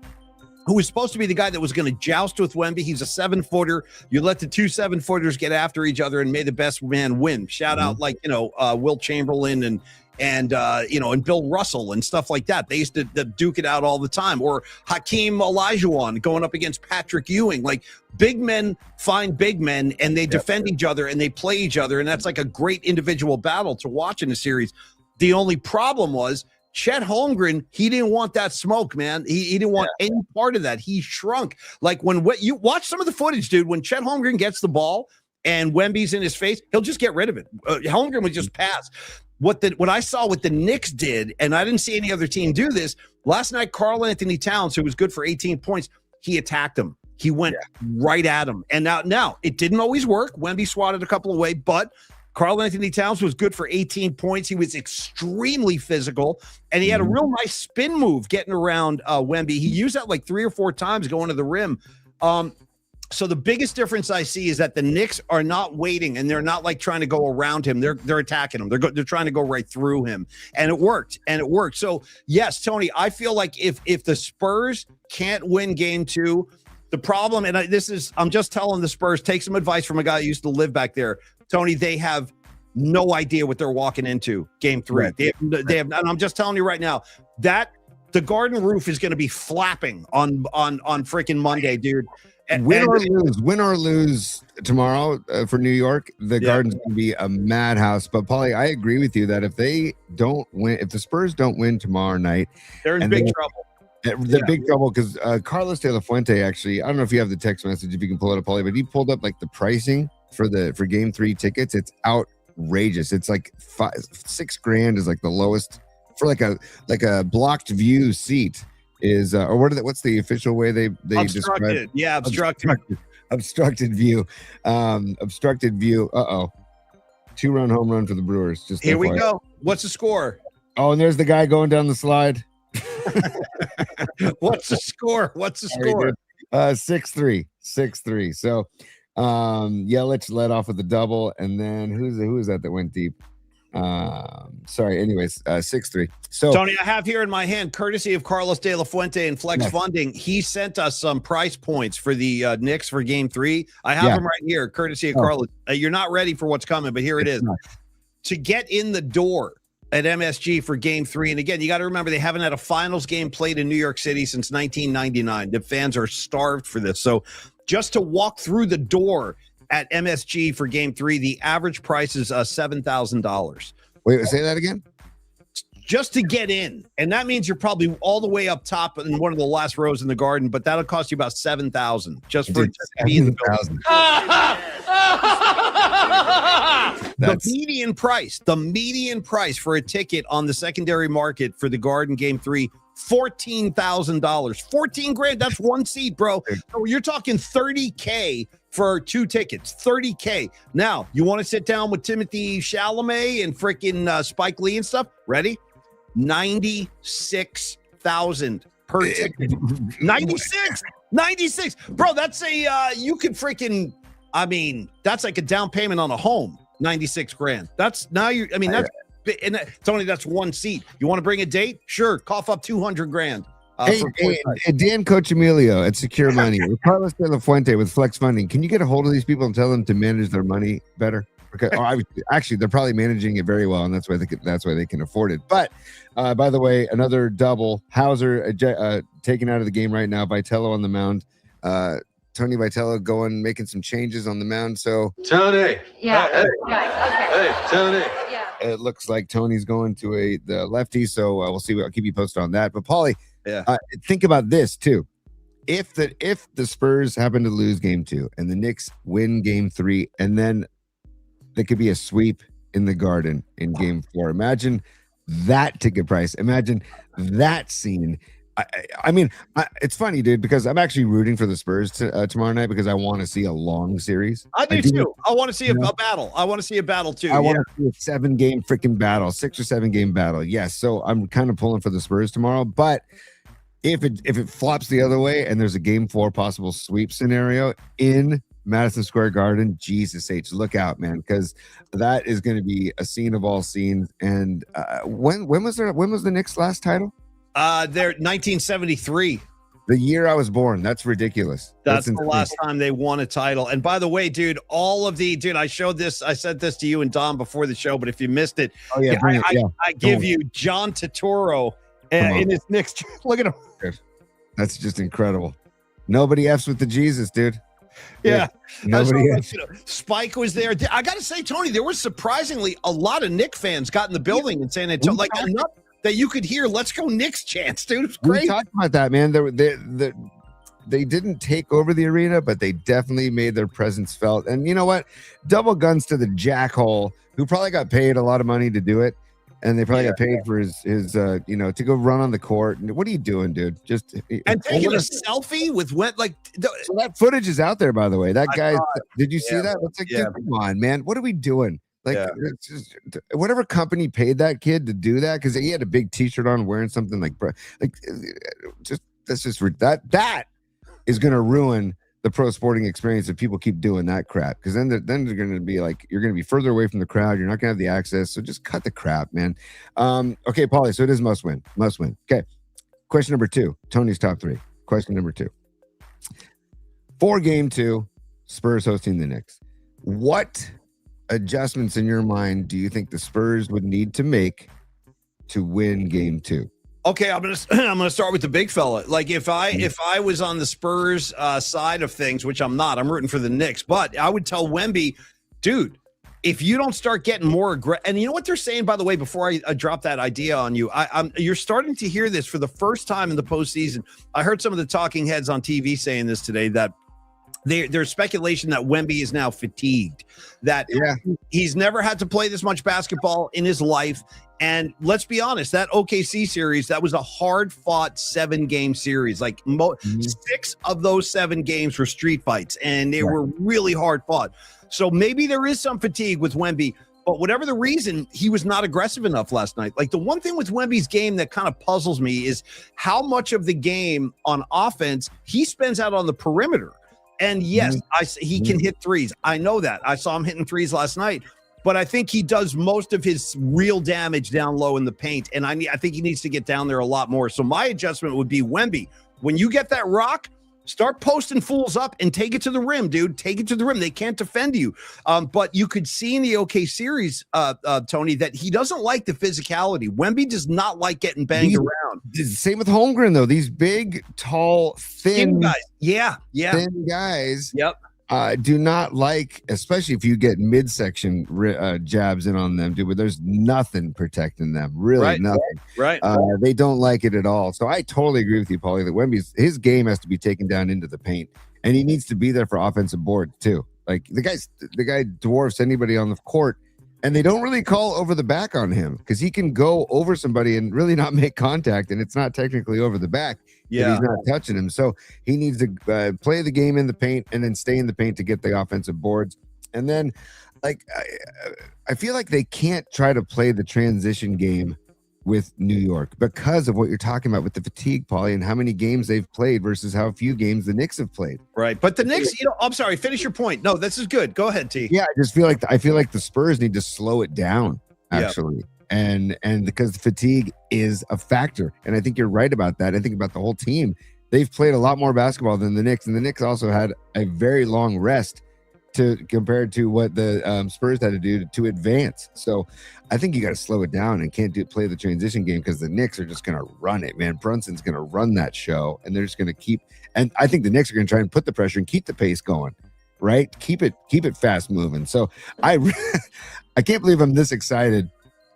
who was supposed to be the guy that was going to joust with Wemby. He's a 7-footer. You let the 2 7-footers get after each other and may the best man win. Shout out Will Chamberlain and Bill Russell and stuff like that. They used to duke it out all the time. Or Hakeem Olajuwon going up against Patrick Ewing. Like, big men find big men, and they defend each other and they play each other. And that's like a great individual battle to watch in a series. The only problem was Chet Holmgren, he didn't want that smoke, man. He didn't want any part of that. He shrunk. Like, when you watch some of the footage, dude, when Chet Holmgren gets the ball and Wemby's in his face, he'll just get rid of it. Holmgren would just pass. What I saw what the Knicks did, and I didn't see any other team do this, last night, Karl Anthony Towns, who was good for 18 points, he attacked him. He went right at him. And now it didn't always work. Wemby swatted a couple away, but Karl Anthony Towns was good for 18 points. He was extremely physical, and he had a real nice spin move getting around Wemby. He used that like 3 or 4 times going to the rim. So the biggest difference I see is that the Knicks are not waiting, and they're not like trying to go around him. They're attacking him. They're trying to go right through him, and it worked. So yes, Tony, I feel like if the Spurs can't win Game 2, the problem, and I'm just telling the Spurs, take some advice from a guy who used to live back there, Tony. They have no idea what they're walking into Game 3. Right. They have, and I'm just telling you right now that the Garden roof is going to be flapping on freaking Monday, dude. Win or lose tomorrow for New York, the Garden's going to be a madhouse. But Paulie, I agree with you that if they don't win, if the Spurs don't win tomorrow night, they're in big trouble. They're big trouble because Carlos De La Fuente, actually, I don't know if you have the text message, if you can pull it up, Paulie, but he pulled up like the pricing for Game 3 tickets. It's outrageous. It's like $6,000 is like the lowest for like a blocked view seat. Is or what's the official way they describe it? Yeah, obstructed view. Obstructed view. 2-run home run for the Brewers. Just here we go. What's the score? Oh, and there's the guy going down the slide. What's the score? 6-3. 6-3. So Yelich led off with the double, and then who is that went deep? Anyways, 6-3. So Tony, I have here in my hand, courtesy of Carlos De La Fuente and Flex Funding, he sent us some price points for the Knicks for Game 3. I have them right here, courtesy of Carlos. You're not ready for what's coming, but here it is. To get in the door at MSG for Game 3, and again, you got to remember they haven't had a finals game played in New York City since 1999. The fans are starved for this. So just to walk through the door at MSG for Game 3, the average price is $7,000. Wait, say that again? Just to get in. And that means you're probably all the way up top in one of the last rows in the Garden, but that'll cost you about $7,000 just to be in the building. The median price for a ticket on the secondary market for the Garden Game 3, $14,000. $14,000. That's one seat, bro. So you're talking $30K for 2 tickets. $30K. Now, you want to sit down with Timothy Chalamet and freaking Spike Lee and stuff? Ready? $96,000 per ticket. 96. Bro, that's you could freaking, that's like a down payment on a home. $96,000. That's Tony, that's one seat. You want to bring a date? Sure. Cough up $200,000. Hey, Dan Coach Emilio at Secure Money with Carlos De La Fuente with Flex Funding. Can you get a hold of these people and tell them to manage their money better? Actually, they're probably managing it very well, and that's why they can afford it. But by the way, another double. Hauser taken out of the game right now. Vitello on the mound. Tony Vitello making some changes on the mound. So Tony. Yeah. Hey, Tony. Yeah. It looks like Tony's going to the lefty. So we'll see. I'll keep you posted on that. But Paulie, think about this too. If the Spurs happen to lose Game 2 and the Knicks win Game 3, and then there could be a sweep in the Garden in Game 4. Imagine that ticket price. Imagine that scene. It's funny, dude, because I'm actually rooting for the Spurs tomorrow night because I want to see a long series. I do too. I want to see a battle. I want to see a battle too. I want to see a 7-game freaking battle, 6 or 7 game battle. Yes. So I'm kind of pulling for the Spurs tomorrow. But if it flops the other way and there's a Game 4 possible sweep scenario in Madison Square Garden, Jesus H, look out, man, because that is going to be a scene of all scenes. And when was the Knicks' last title? They're 1973. The year I was born. That's ridiculous. That's the last time they won a title. And by the way, dude, I showed this. I sent this to you and Dom before the show, but if you missed it, I give you John Turturro in his Knicks. Look at him. That's just incredible. Nobody F's with the Jesus, dude. Yeah. Nobody Spike was there. I got to say, Tony, there was surprisingly a lot of Knicks fans got in the building in San Antonio. Like enough that you could hear "Let's go Knicks" chants, dude. It's great. We talked about that, man. They didn't take over the arena, but they definitely made their presence felt. And you know what? Double guns to the jackhole, who probably got paid a lot of money to do it, and they probably got paid for his to go run on the court. What are you doing, dude? And taking a selfie with so that footage is out there, by the way. That guy, did you see that? It's like, dude, come on, man. What are we doing? It's just, whatever company paid that kid to do that, because he had a big T-shirt on, wearing something that is going to ruin the pro sporting experience if people keep doing that crap, because then they're going to be like, you're going to be further away from the crowd. You're not going to have the access. So just cut the crap, man. Okay, Paulie. So it is must win. Okay. Question number 2. Tony's top 3. Question number 2. For game 2, Spurs hosting the Knicks. What adjustments in your mind do you think the Spurs would need to make to win game 2? Okay, I'm gonna start with the big fella. Like if I was on the Spurs side of things, which I'm not, I'm rooting for the Knicks, but I would tell Wemby, dude, if you don't start getting more aggressive, and you know what they're saying, by the way, before I drop that idea on you, you're starting to hear this for the first time in the postseason. I heard some of the talking heads on TV saying this today, that there's speculation that Wemby is now fatigued, that he's never had to play this much basketball in his life. And let's be honest, that OKC series, that was a hard-fought 7-game series. Like 6 of those 7 games were street fights, and they were really hard-fought. So maybe there is some fatigue with Wemby, but whatever the reason, he was not aggressive enough last night. Like the one thing with Wemby's game that kind of puzzles me is how much of the game on offense he spends out on the perimeter. And yes, he can hit threes. I know that. I saw him hitting threes last night. But I think he does most of his real damage down low in the paint. And I think he needs to get down there a lot more. So my adjustment would be, Wemby, when you get that rock, start posting fools up and take it to the rim, dude. Take it to the rim. They can't defend you. But you could see in the OK series, Tony, that he doesn't like the physicality. Wemby does not like getting banged around. Same with Holmgren, though. These big, tall, thin guys. Thin guys. Yep. Do not like, especially if you get midsection jabs in on them, dude, but there's nothing protecting them. Really, nothing. Right. They don't like it at all. So I totally agree with you, Paulie, that Wemby's, his game has to be taken down into the paint, and he needs to be there for offensive boards too. Like the guy dwarfs anybody on the court, and they don't really call over the back on him because he can go over somebody and really not make contact, and it's not technically over the back. Yeah, he's not touching him. So he needs to play the game in the paint and then stay in the paint to get the offensive boards. And then, like, I feel like they can't try to play the transition game with New York because of what you're talking about with the fatigue, Paulie, and how many games they've played versus how few games the Knicks have played. Right. But the Knicks, I'm sorry, finish your point. No, this is good. Go ahead, T. Yeah, I feel like the Spurs need to slow it down, actually. Yeah. And because fatigue is a factor. And I think you're right about that. I think about the whole team. They've played a lot more basketball than the Knicks, and the Knicks also had a very long rest compared to what the Spurs had to do to advance. So I think you got to slow it down and can't play the transition game because the Knicks are just going to run it, man. Brunson's going to run that show, and they're just going to keep. And I think the Knicks are going to try and put the pressure and keep the pace going, right? Keep it fast moving. So I can't believe I'm this excited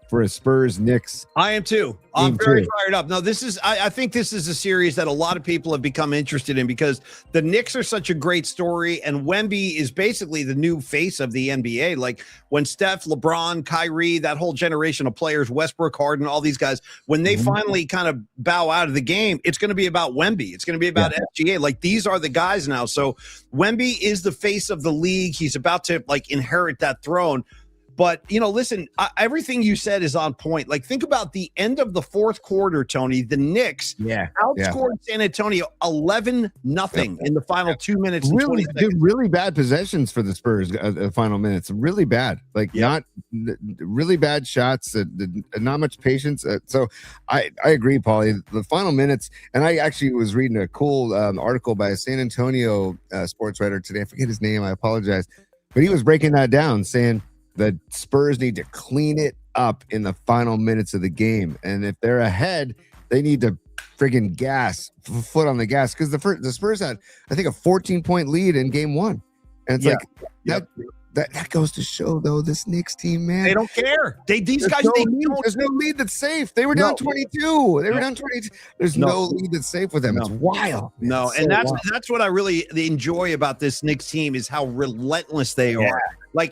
for a Spurs Knicks. I am too. I'm very fired up. No, I think this is a series that a lot of people have become interested in because the Knicks are such a great story, and Wemby is basically the new face of the NBA. Like when Steph, LeBron, Kyrie, that whole generation of players, Westbrook, Harden, all these guys, when they finally kind of bow out of the game, it's going to be about Wemby. It's going to be about FGA. Like these are the guys now. So Wemby is the face of the league. He's about to inherit that throne. But, listen, everything you said is on point. Like, think about the end of the fourth quarter, Tony. The Knicks outscored San Antonio 11-0 in the final 2 minutes. Really bad possessions for the Spurs. The final minutes, really bad. Not really bad shots. Not much patience. So I agree, Paulie. The final minutes, and I actually was reading a cool article by a San Antonio sports writer today. I forget his name. I apologize, but he was breaking that down, saying the Spurs need to clean it up in the final minutes of the game. And if they're ahead, they need to friggin' foot on the gas. Because the Spurs had, I think, a 14-point lead in game 1. And it's that goes to show, though, this Knicks team, man. They don't care. There's no lead that's safe. They were down 22. They were down 22. There's no lead that's safe with them. It's wild. No, and that's what I really enjoy about this Knicks team is how relentless they are.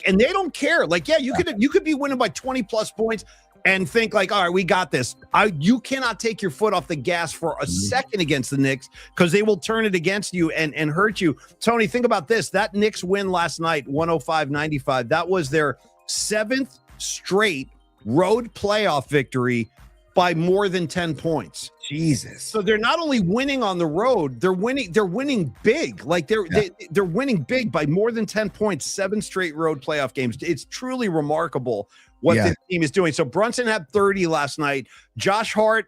And they don't care. You could be winning by 20 plus points and think all right, we got this. You cannot take your foot off the gas for a second against the Knicks because they will turn it against you and hurt you. Tony, think about this. That Knicks win last night, 105-95, that was their 7th straight road playoff victory by more than 10 points. Jesus. So they're not only winning on the road, they're winning big. Like they're winning big by more than 10 points, 7 straight road playoff games. It's truly remarkable what this team is doing. So Brunson had 30 last night. Josh Hart,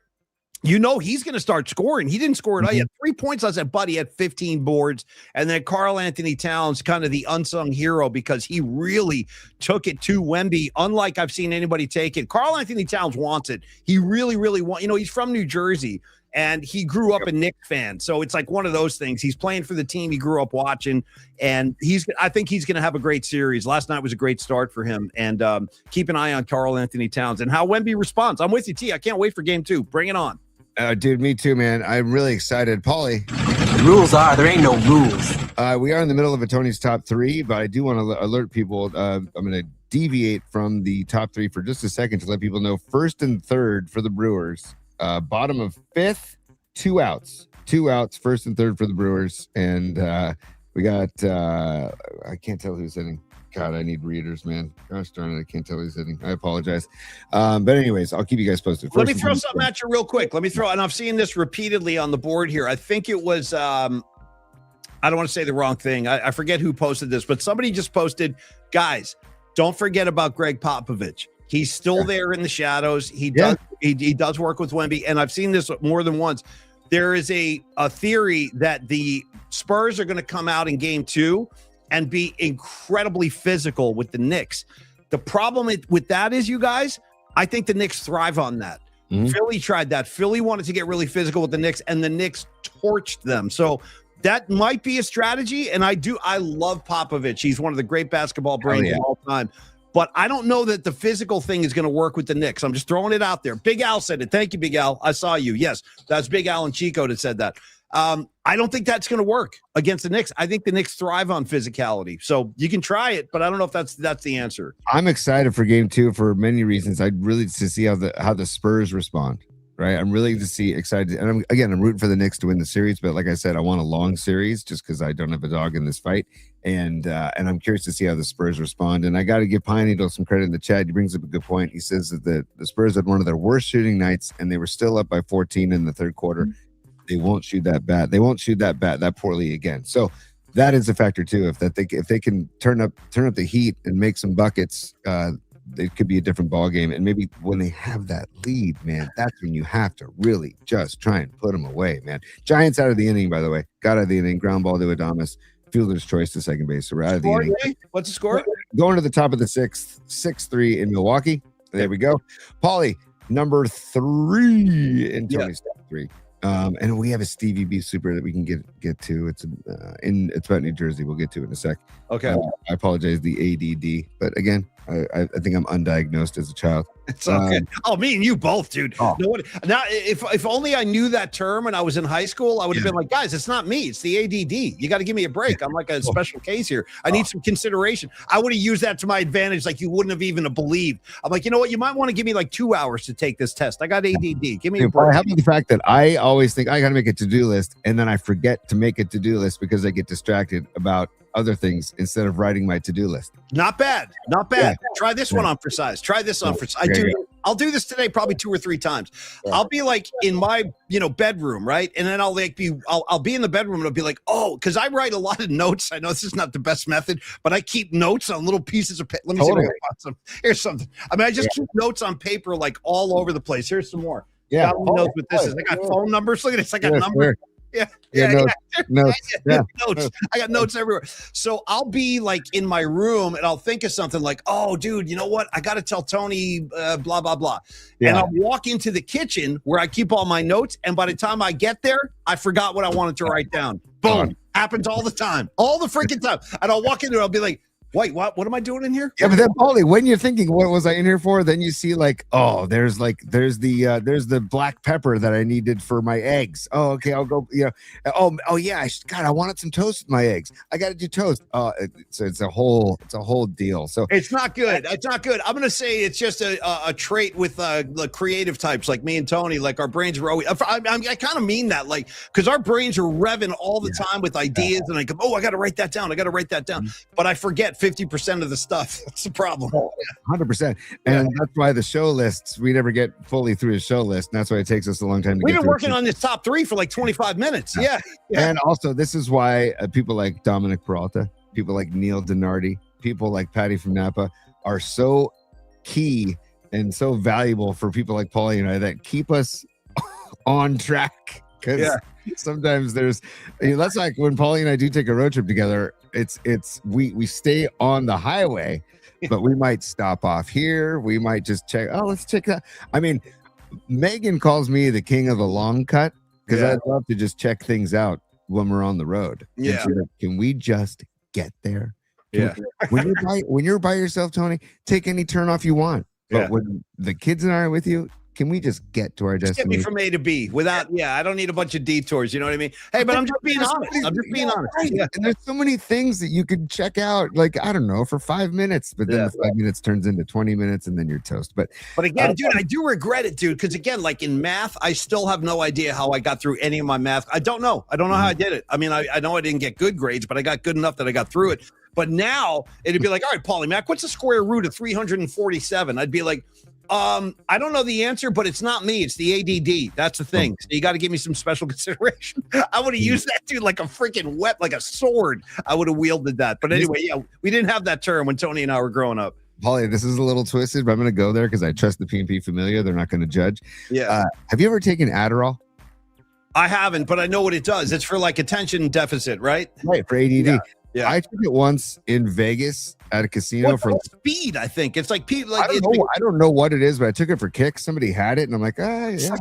he's going to start scoring. He didn't score it. He had 3 points last night, but he had 15 boards. And then Karl Anthony Towns, kind of the unsung hero because he really took it to Wemby, unlike I've seen anybody take it. Karl Anthony Towns wants it. He really, really wants. He's from New Jersey. And he grew up a Knicks fan. So it's like one of those things. He's playing for the team he grew up watching. And I think he's going to have a great series. Last night was a great start for him. And keep an eye on Karl Anthony Towns and how Wemby responds. I'm with you, T. I can't wait for game 2. Bring it on. Dude, me too, man. I'm really excited. Paulie. The rules are there ain't no rules. We are in the middle of a Tony's top 3, but I do want to alert people. I'm going to deviate from the top 3 for just a second to let people know first and third for the Brewers. Bottom of 5th, 2 outs, first and third for the Brewers. And we got, I can't tell who's hitting. God, I need readers, man. Gosh darn it, I can't tell who's hitting. I apologize. But anyways, I'll keep you guys posted. Let me throw something at you real quick. And I've seen this repeatedly on the board here. I think it was, I don't want to say the wrong thing. I forget who posted this, but somebody just posted, guys, don't forget about Greg Popovich. He's still there in the shadows. He does work with Wemby, and I've seen this more than once. There is a theory that the Spurs are going to come out in game 2 and be incredibly physical with the Knicks. The problem with that is, you guys, I think the Knicks thrive on that. Philly tried that. Philly wanted to get really physical with the Knicks, and the Knicks torched them. So that might be a strategy, and I love Popovich. He's one of the great basketball brains of all time. But I don't know that the physical thing is going to work with the Knicks. I'm just throwing it out there. Big Al said it. Thank you, Big Al. I saw you. Yes, that's Big Al and Chico that said that. I don't think that's going to work against the Knicks. I think the Knicks thrive on physicality. So you can try it, but I don't know if that's the answer. I'm excited for game 2 for many reasons. I'd really to see how the Spurs respond. Right, I'm really excited, and I'm rooting for the Knicks to win the series. But like I said, I want a long series just because I don't have a dog in this fight, and I'm curious to see how the Spurs respond. And I got to give Pine Needle some credit in the chat. He brings up a good point. He says that the Spurs had one of their worst shooting nights, and they were still up by 14 in the third quarter. They won't shoot that bat. They won't shoot that bat that poorly again. So that is a factor too. If they can turn up the heat and make some buckets. It could be a different ball game, and maybe when they have that lead, man, that's when you have to really just try and put them away, man. Giants out of the inning, by the way, got out of the inning, ground ball to Adames, fielder's choice to second base. So we're out of the inning. What's the score? Going to the top of the 6th, 6-3 in Milwaukee. There we go. Paulie, number 3 in Tony's top 3. And we have a Stevie B Super that we can get to. It's about New Jersey. We'll get to it in a sec. Okay. I apologize, the ADD, but again, I think I'm undiagnosed as a child. It's okay. Me and you both, dude. Now, if only I knew that term when I was in high school, I would have been like, guys, it's not me. It's the ADD. You got to give me a break. I'm like a special case here. I need some consideration. I would have used that to my advantage like you wouldn't have even believed. I'm like, you know what? You might want to give me like 2 hours to take this test. I got ADD. Give me a break. How about the fact that I always think I got to make a to-do list, and then I forget to make a to-do list because I get distracted about other things instead of writing my to-do list. Not bad. Try this one on for size. Try this on for size. I'll do this today probably 2 or 3 times. I'll be like in my bedroom, right? And then I'll be in the bedroom and I'll be like, oh, because I write a lot of notes. I know this is not the best method, but I keep notes on little pieces of paper. Let me see if I can find some. Here's something. I just keep notes on paper like all over the place. Here's some more. Yeah. Knows what this is. I got phone numbers. Look at this. I got numbers. Notes. I got notes everywhere. So I'll be like in my room and I'll think of something like, oh, dude, you know what? I got to tell Tony, blah, blah, blah. Yeah. And I'll walk into the kitchen where I keep all my notes. And by the time I get there, I forgot what I wanted to write down. Boom. Happens all the time. All the freaking time. And I'll walk in there. I'll be like, wait, what am I doing in here? Yeah, but then Paulie, when you're thinking, what was I in here for? Then you see like, oh, there's the black pepper that I needed for my eggs. Oh, okay, I'll go. Oh yeah, I wanted some toast with my eggs. I got to do toast. So it's a whole deal. So it's not good. It's not good. I'm gonna say it's just a trait with the creative types like me and Tony. Like our brains are always. I kind of mean that, like, because our brains are revving all the time with ideas, and I go, oh, I got to write that down. But I forget get 50% of the stuff. That's the problem. 100%. And that's why the show lists, we never get fully through a show list. And that's why it takes us a long time to We've get been through working on this top 3 for like 25 minutes. Yeah. And also, this is why people like Dominic Peralta, people like Neil Donardi, people like Patty from Napa are so key and so valuable for people like Paulie and I that keep us on track. Because sometimes there's, that's like when Paulie and I do take a road trip together, we stay on the highway, but we might stop off here. We might just check. Oh, let's check that. I mean, Megan calls me the king of the long cut because I'd love to just check things out when we're on the road. Yeah. Like, can we just get there? When you're by yourself, Tony, take any turn off you want. But when the kids and I are with you, can we just get to our destination? Get me from A to B without, I don't need a bunch of detours. You know what I mean? Hey, but I'm just being honest. I'm just being honest. Right. Yeah. And there's so many things that you could check out, like, I don't know, for 5 minutes, but then the 5 minutes turns into 20 minutes and then you're toast. But again, dude, I do regret it, dude. Because again, like in math, I still have no idea how I got through any of my math. I don't know. I don't know how I did it. I mean, I know I didn't get good grades, but I got good enough that I got through it. But now it'd be like, all right, Paulie, Mac, what's the square root of 347? I'd be like, I don't know the answer, but it's not me. It's the ADD. That's the thing. So you got to give me some special consideration. I would have used that dude like a freaking like a sword. I would have wielded that. But anyway, we didn't have that term when Tony and I were growing up. Paulie, this is a little twisted, but I'm going to go there because I trust the P&P Familia. They're not going to judge. Yeah. Have you ever taken Adderall? I haven't, but I know what it does. It's for like attention deficit, right? Right, for ADD. Yeah. I took it once in Vegas at a casino for speed. I think it's like people. Like I don't know what it is, but I took it for kicks. Somebody had it, and I'm like,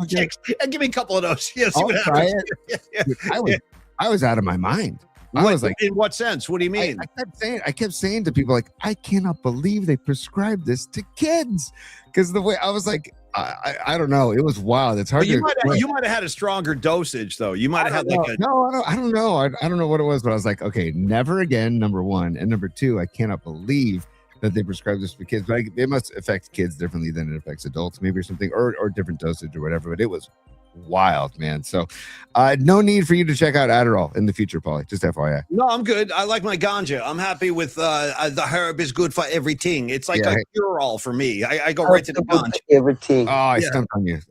kicks. Give me a couple of those. Yeah, I'll try it. I was out of my mind. I was like, in what sense? What do you mean? I kept saying to people, like, I cannot believe they prescribed this to kids, because the way I was like, I don't know. It was wild. It's hard. You might have had a stronger dosage, though. You might have had like I don't know. I don't know what it was, but I was like, okay, never again. Number one, and number two, I cannot believe that they prescribe this for kids. But it must affect kids differently than it affects adults, maybe, or something, or different dosage or whatever. But it was wild, man. So no need for you to check out Adderall in the future, Paulie. Just FYI. No, I'm good. I like my ganja. I'm happy with the herb is good for everything. It's like a cure-all for me. I go right to the ganja. Everything. Oh, I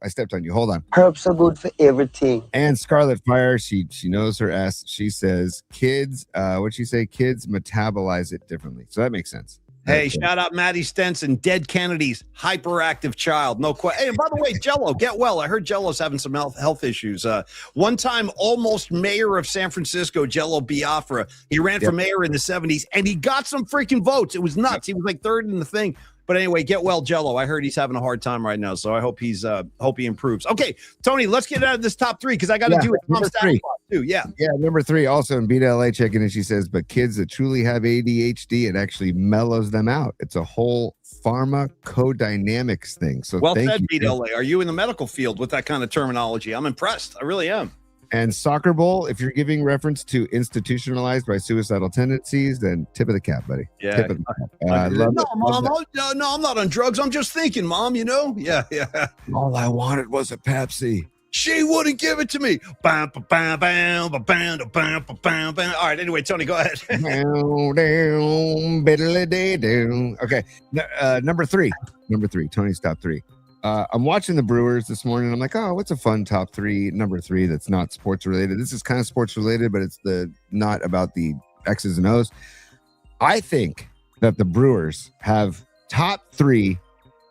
stepped on you. Hold on. Herbs are good for everything. And Scarlet Fire, she knows her S. She says kids, what'd she say? Kids metabolize it differently. So that makes sense. Hey, shout out Maddie Stenson, Dead Kennedy's hyperactive child. No question. Hey, and by the way, Jello, get well. I heard Jello's having some health issues. One time, almost mayor of San Francisco, Jello Biafra. He ran for mayor in the 70s, and he got some freaking votes. It was nuts. He was like third in the thing. But anyway, get well, Jello. I heard he's having a hard time right now, so I hope hope he improves. Okay, Tony, let's get out of this top 3 because I got to do it. Number 3 too. Yeah, number 3 also in Beta LA checking in. She says, but kids that truly have ADHD, it actually mellows them out. It's a whole pharmacodynamics thing. So well said, Beta LA. Are you in the medical field with that kind of terminology? I'm impressed. I really am. And Soccer Bowl, if you're giving reference to institutionalized by suicidal tendencies, then tip of the cap, buddy. Yeah. Tip of the cap. Mom, no, I'm not on drugs. I'm just thinking, Mom, you know? Yeah. All I wanted was a Pepsi. She wouldn't give it to me. All right, anyway, Tony, go ahead. Okay, number three. Tony's top 3. I'm watching the Brewers this morning. I'm like, oh, what's a fun top 3? Number 3 that's not sports related. This is kind of sports related, but it's not about the X's and O's. I think that the Brewers have top 3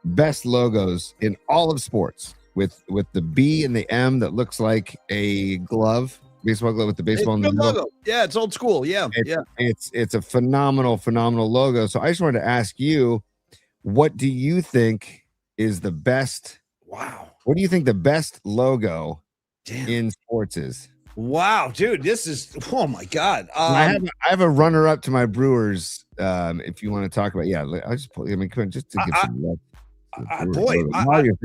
best logos in all of sports, with the B and the M that looks like a glove, baseball glove with the baseball in the logo. Yeah, it's old school. Yeah, It's a phenomenal logo. So I just wanted to ask you, what do you think is the best? Wow. What do you think the best logo in sports is? Wow, dude, this is, oh my God. I have a runner up to my Brewers. If you want to talk about, I'll just pull. I mean, come on, just to give some love. While you're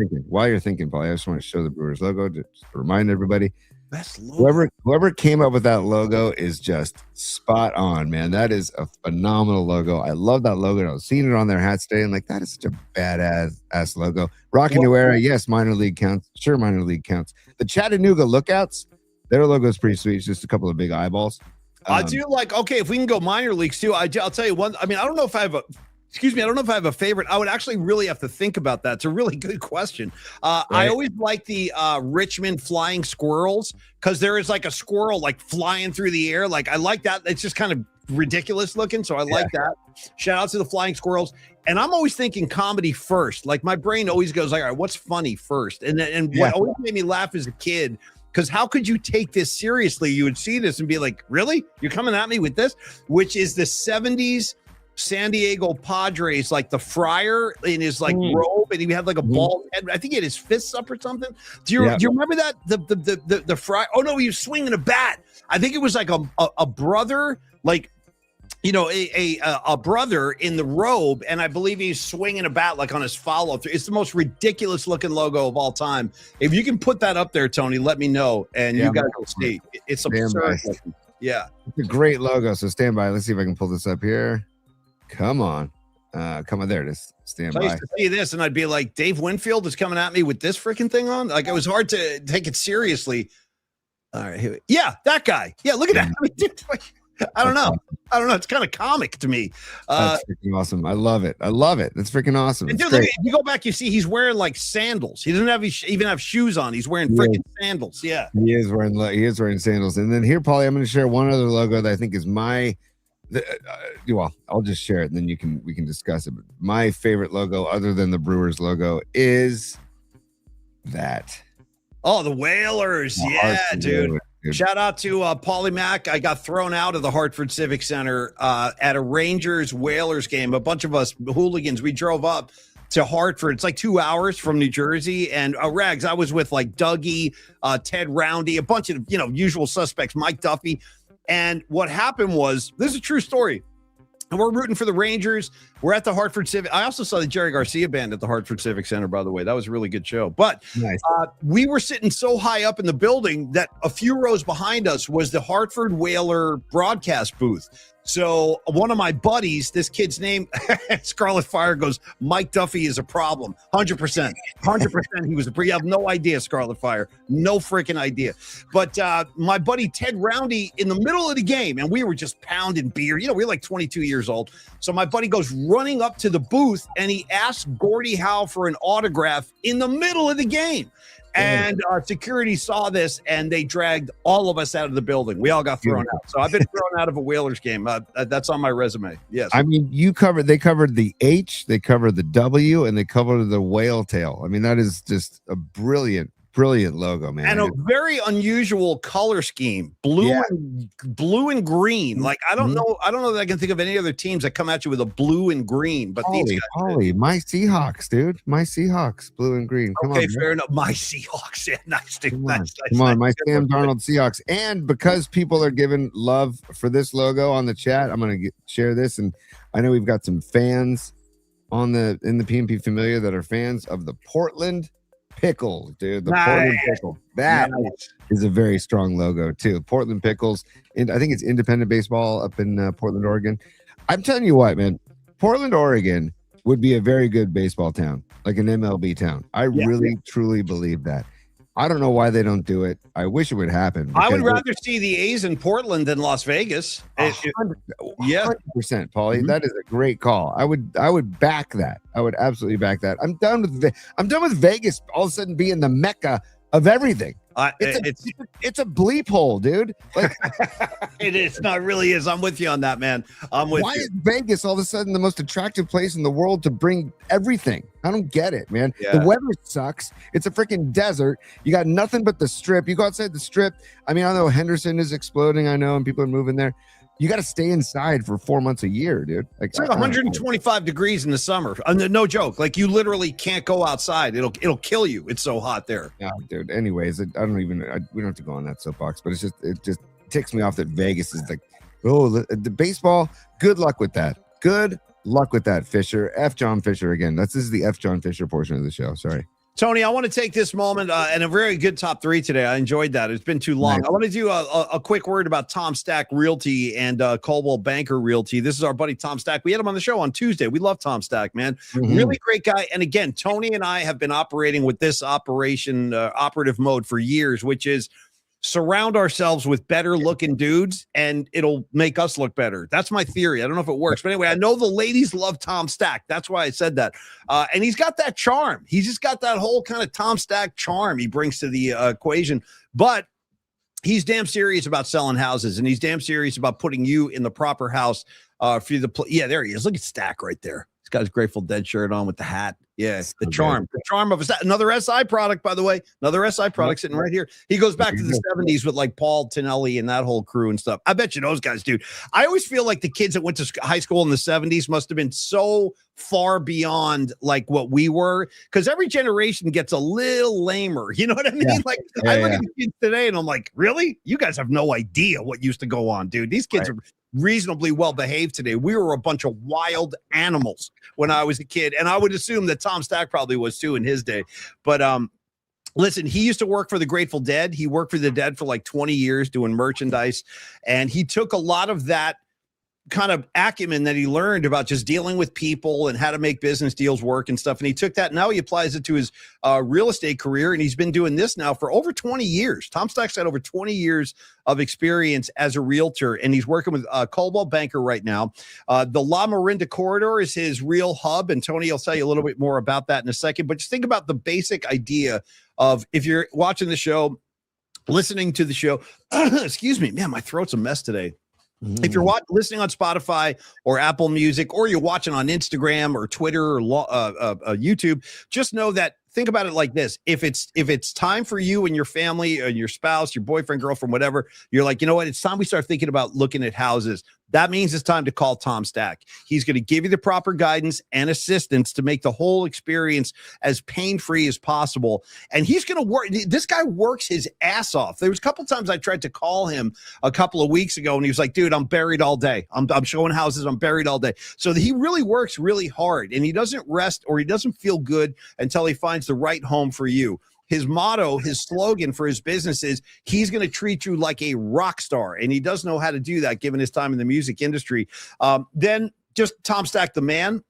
thinking, Paulie, I just want to show the Brewers logo to remind everybody. Best logo. Whoever came up with that logo is just spot on, man. That is a phenomenal logo. I love that logo. I was seeing it on their hats today, and like, that is such a badass logo. Rocky New Era, yes, minor league counts. Sure, minor league counts. The Chattanooga Lookouts, their logo is pretty sweet. It's just a couple of big eyeballs. I do like, okay, if we can go minor leagues too, I'll tell you one. I mean, I don't know if I have a favorite. I would actually really have to think about that. It's a really good question. Right. I always like the Richmond flying squirrels because there is like a squirrel like flying through the air. Like I like that. It's just kind of ridiculous looking. So I like that. Shout out to the flying squirrels. And I'm always thinking comedy first. Like my brain always goes like, all right, what's funny first? And what always made me laugh as a kid, because how could you take this seriously? You would see this and be like, really? You're coming at me with this? Which is the 70s San Diego Padres, like the Friar in his like robe, and he had like a bald head. I think he had his fists up or something. Do you remember that? The Friar? Oh no, he was swinging a bat. I think it was like a brother, like, you know, a brother in the robe, and I believe he's swinging a bat like on his follow through. It's the most ridiculous looking logo of all time. If you can put that up there, Tony, let me know, and you guys will see. It's absurd. Yeah, it's a great logo. So stand by. Let's see if I can pull this up here. Come on. There it is. Stand by. I used to see this, and I'd be like, Dave Winfield is coming at me with this freaking thing on. Like it was hard to take it seriously. All right, that guy. Yeah, look at that. I mean, dude, I don't know. It's kind of comic to me. That's freaking awesome. I love it. That's freaking awesome. And dude, look, if you go back, you see he's wearing like sandals. He doesn't even have shoes on. He's wearing freaking sandals. Yeah, he is wearing sandals. And then here, Paulie, I'm going to share one other logo that I think is well, I'll just share it, and then we can discuss it. But my favorite logo, other than the Brewers logo, is that. Oh, the Whalers. Yeah, dude. Shout out to Paulie Mack. I got thrown out of the Hartford Civic Center at a Rangers Whalers game. A bunch of us hooligans, we drove up to Hartford. It's like 2 hours from New Jersey. And Rags, I was with like Dougie, Ted Roundy, a bunch of, usual suspects, Mike Duffy. And what happened was, this is a true story. And we're rooting for the Rangers. We're at the Hartford Civic. I also saw the Jerry Garcia band at the Hartford Civic Center, by the way. That was a really good show. But nice. We were sitting so high up in the building that a few rows behind us was the Hartford Whaler broadcast booth. So one of my buddies, this kid's name, Scarlet Fire, goes, Mike Duffy is a problem. 100%. 100% he was you have no idea, Scarlet Fire. No freaking idea. But my buddy Ted Roundy, in the middle of the game, and we were just pounding beer. We were like 22 years old. So my buddy goes running up to the booth, and he asked Gordie Howe for an autograph in the middle of the game. And security saw this, and they dragged all of us out of the building. We all got thrown out. So I've been thrown out of a Whalers game. That's on my resume. Yes. I mean, they covered the H, they covered the W, and they covered the whale tail. I mean, that is just a brilliant logo, man. And a very unusual color scheme, blue and green. Like I don't know that I can think of any other teams that come at you with a blue and green. But these guys, my Seahawks, dude, my Seahawks, blue and green. Come on, fair enough. My Seahawks, yeah, nice, dude. Come on, my Sam Darnold Seahawks. And because people are giving love for this logo on the chat, I'm gonna share this. And I know we've got some fans in the PNP Familia that are fans of the Portland Pickles, dude. The Portland Pickle. That is a very strong logo too. Portland Pickles. And I think it's independent baseball up in Portland, Oregon. I'm telling you what, man. Portland, Oregon would be a very good baseball town, like an MLB town. I really, truly believe that. I don't know why they don't do it. I wish it would happen. I would rather see the A's in Portland than Las Vegas. 100%, Paulie. That is a great call. I would back that. I would absolutely back that. I'm done with Vegas all of a sudden being the mecca of everything. It's a bleep hole, dude. Like it is. No, it really is. I'm with you on that, man. Why is Vegas all of a sudden the most attractive place in the world to bring everything? I don't get it, man. The weather sucks. It's a freaking desert. You got nothing but the strip. You go outside the strip. I mean, I know Henderson is exploding. I know, and people are moving there. You got to stay inside for 4 months a year, dude. Like, it's like 125 degrees in the summer. No joke. Like you literally can't go outside. It'll kill you. It's so hot there. Yeah, dude. Anyways, we don't have to go on that soapbox, but it just ticks me off that Vegas is like, the baseball. Good luck with that. Good luck with that, Fisher. F. John Fisher again. This is the F. John Fisher portion of the show. Sorry. Tony, I want to take this moment and a very good top three today. I enjoyed that. It's been too long. Nice. I want to do a quick word about Tom Stack Realty and Coldwell Banker Realty. This is our buddy Tom Stack. We had him on the show on Tuesday. We love Tom Stack, man. Really great guy. And again, Tony and I have been operating with this operative mode for years, which is surround ourselves with better looking dudes and it'll make us look better. That's my theory. I don't know if it works, but anyway, I know the ladies love Tom Stack. That's why I said that. And he's got that charm. He's just got that whole kind of Tom Stack charm he brings to the equation. But he's damn serious about selling houses, and he's damn serious about putting you in the proper house for you to play. Yeah, there he is. Look at Stack right there. He's got his Grateful Dead shirt on with the hat. Yeah, the charm of another SI product, by the way. Another SI product sitting right here. He goes back to the 70s with like Paul Tinelli and that whole crew and stuff. I bet you those guys, dude. I always feel like the kids that went to high school in the 70s must have been so far beyond like what we were, because every generation gets a little lamer. You know what I mean? Yeah. Like I look at the kids today and I'm like, really? You guys have no idea what used to go on, dude. These kids are reasonably well behaved today. We were a bunch of wild animals when I was a kid, and I would assume that Tom Stack probably was too in his day. But listen, he used to work for the Grateful Dead. He worked for the Dead for like 20 years doing merchandise, and he took a lot of that kind of acumen that he learned about just dealing with people and how to make business deals work and stuff. And he took that, now he applies it to his real estate career. And he's been doing this now for over 20 years. Tom Stack's had over 20 years of experience as a realtor, and he's working with Coldwell Banker right now. The La Marinda corridor is his real hub, and Tony will tell you a little bit more about that in a second. But just think about the basic idea of, if you're watching the show, listening to the show, excuse me, man, my throat's a mess today. If you're listening on Spotify or Apple Music, or you're watching on Instagram or Twitter or YouTube, just know that, think about it like this. If it's time for you and your family and your spouse, your boyfriend, girlfriend, whatever, you're like, you know what? It's time we start thinking about looking at houses. That means it's time to call Tom Stack. He's going to give you the proper guidance and assistance to make the whole experience as pain-free as possible. And he's going to work. This guy works his ass off. There was a couple times I tried to call him a couple of weeks ago, and he was like, dude, I'm buried all day. I'm showing houses. I'm buried all day. So he really works really hard, and he doesn't rest, or he doesn't feel good until he finds the right home for you. His motto, his slogan for his business is, he's going to treat you like a rock star. And he does know how to do that, given his time in the music industry. Then just Tom Stack, the man,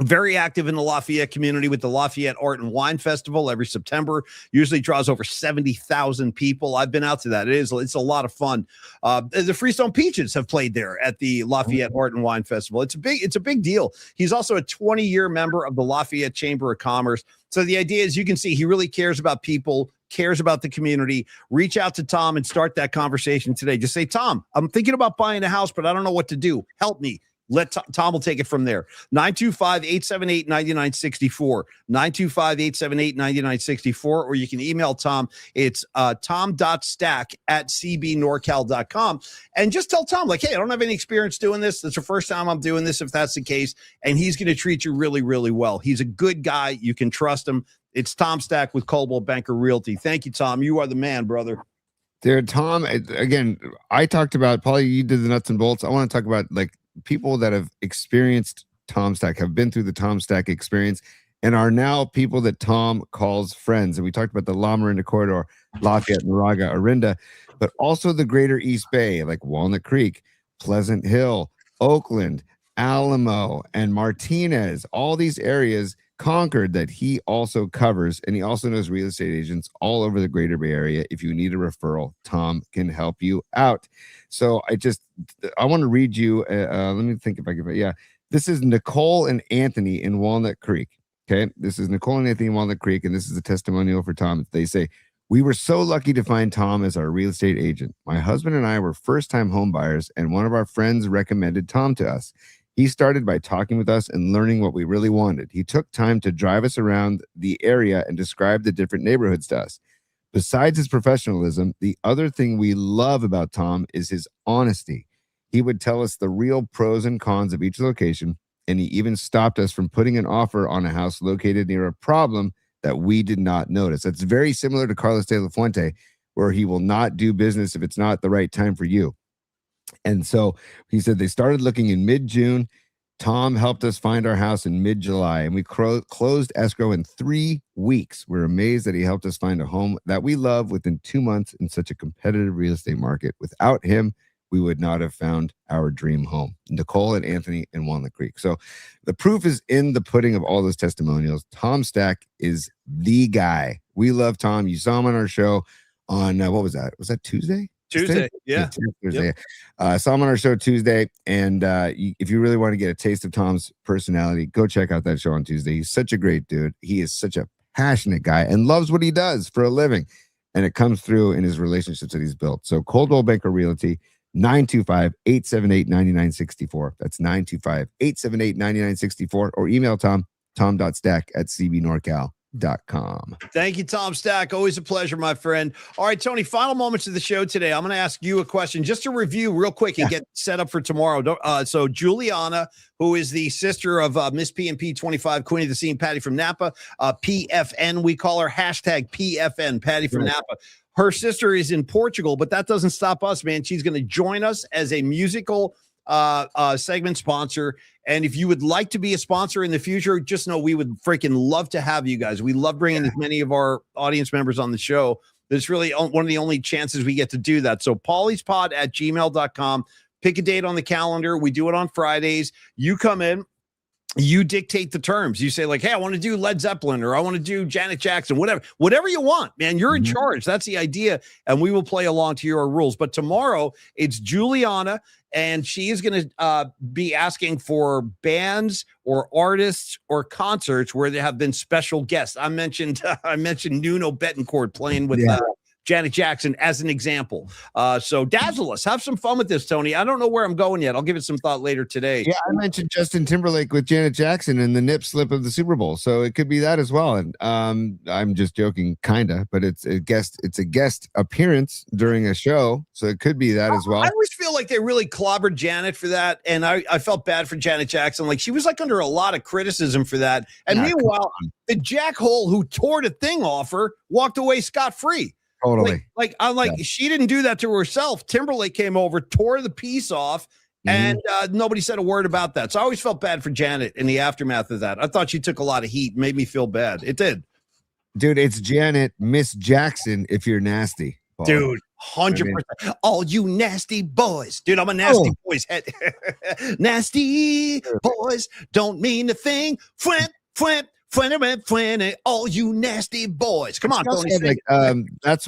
very active in the Lafayette community with the Lafayette Art and Wine Festival every September. Usually draws over 70,000 people. I've been out to that. It's a lot of fun. The Freestone Peaches have played there at the Lafayette Art and Wine Festival. It's a big deal. He's also a 20-year member of the Lafayette Chamber of Commerce. So the idea is, you can see he really cares about people, cares about the community. Reach out to Tom and start that conversation today. Just say, Tom, I'm thinking about buying a house, but I don't know what to do. Help me. Tom will take it from there. 925-878-9964, 925-878-9964, or you can email Tom. It's tom.stack@cbnorcal.com. And just tell Tom, like, hey, I don't have any experience doing this. It's the first time I'm doing this, if that's the case. And he's going to treat you really, really well. He's a good guy. You can trust him. It's Tom Stack with Coldwell Banker Realty. Thank you, Tom. You are the man, brother. Dude, Tom, again, I talked about, Paulie, you did the nuts and bolts. I want to talk about, like, people that have experienced Tom Stack, have been through the Tom Stack experience, and are now people that Tom calls friends. And we talked about the La Marinda corridor, Lafayette, Moraga, Orinda, but also the greater East Bay, like Walnut Creek, Pleasant Hill, Oakland, Alamo, and Martinez, all these areas, Concord, that he also covers. And he also knows real estate agents all over the greater Bay Area. If you need a referral, Tom can help you out. So I want to read you. Let me think if I can. Yeah, this is Nicole and Anthony in Walnut Creek. Okay, this is Nicole and Anthony in Walnut Creek, and this is a testimonial for Tom. They say, we were so lucky to find Tom as our real estate agent. My husband and I were first-time home buyers, and one of our friends recommended Tom to us. He started by talking with us and learning what we really wanted. He took time to drive us around the area and describe the different neighborhoods to us. Besides his professionalism, the other thing we love about Tom is his honesty. He would tell us the real pros and cons of each location, and he even stopped us from putting an offer on a house located near a problem that we did not notice. That's very similar to Carlos de la Fuente, where he will not do business if it's not the right time for you. And so he said they started looking in mid-June. Tom helped us find our house in mid-July, and we closed escrow in 3 weeks. We're amazed that he helped us find a home that we love within 2 months in such a competitive real estate market. Without him, we would not have found our dream home. Nicole and Anthony in Walnut Creek. So the proof is in the pudding of all those testimonials. Tom Stack is the guy. We love Tom. You saw him on our show on what was that? Was that Tuesday? Tuesday, yeah. Tuesday. Yep. Saw him on our show Tuesday, and if you really want to get a taste of Tom's personality, go check out that show on Tuesday. He's such a great dude. He is such a passionate guy and loves what he does for a living, and it comes through in his relationships that he's built. So Coldwell Banker Realty, 925-878-9964. That's 925-878-9964, or email tom.stack@cbnorcal.com. Thank you, Tom Stack. Always a pleasure, my friend. All right, Tony, final moments of the show today. I'm going to ask you a question just to review real quick and get set up for tomorrow. So Juliana, who is the sister of Miss P&P 25, Queen of the Scene, Patty from Napa, PFN, we call her hashtag PFN, Patty from Napa. Her sister is in Portugal, but that doesn't stop us, man. She's going to join us as a musical segment sponsor. And if you would like to be a sponsor in the future, just know we would freaking love to have you guys. We love bringing as many of our audience members on the show. It's really one of the only chances we get to do that. So pauliespod@gmail.com. Pick a date on the calendar. We do it on Fridays. You come in. You dictate the terms. You say like, hey, I want to do Led Zeppelin, or I want to do Janet Jackson, whatever you want, man. You're in charge. That's the idea. And we will play along to your rules. But tomorrow it's Juliana, and she is going to be asking for bands or artists or concerts where there have been special guests. I mentioned Nuno Betancourt playing with Janet Jackson as an example. So dazzle us. Have some fun with this, Tony. I don't know where I'm going yet. I'll give it some thought later today. Yeah, I mentioned Justin Timberlake with Janet Jackson and the nip slip of the Super Bowl. So it could be that as well. And I'm just joking, kinda, but it's a guest appearance during a show. So it could be that as well. I always feel like they really clobbered Janet for that. And I felt bad for Janet Jackson. Like she was like under a lot of criticism for that. And meanwhile, the jackhole who tore the thing off her walked away scot-free. Totally. She didn't do that to herself. Timberlake came over, tore the piece off, and nobody said a word about that. So I always felt bad for Janet in the aftermath of that. I thought she took a lot of heat, made me feel bad. It did. Dude, it's Janet, Miss Jackson, if you're nasty. Paul. Dude, 100%. All you nasty boys. Dude, I'm a nasty boy's head. Nasty boys don't mean a thing. Fwent. All you nasty boys. Come on, Tony. That's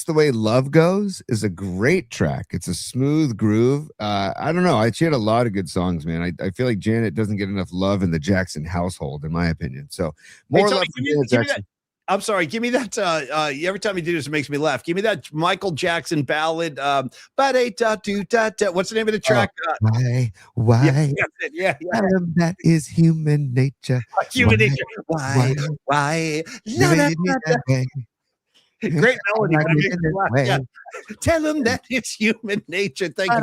the way Love Goes is a great track. It's a smooth groove. I don't know. She had a lot of good songs, man. I feel like Janet doesn't get enough love in the Jackson household, in my opinion. So more love for Janet Jackson. I'm sorry. Give me that. Every time you do this, it makes me laugh. Give me that Michael Jackson ballad. What's the name of the track? Why? Yeah. That is human nature. Human nature. Why? Great melody. Yeah. Tell them that it's human nature. Thank you.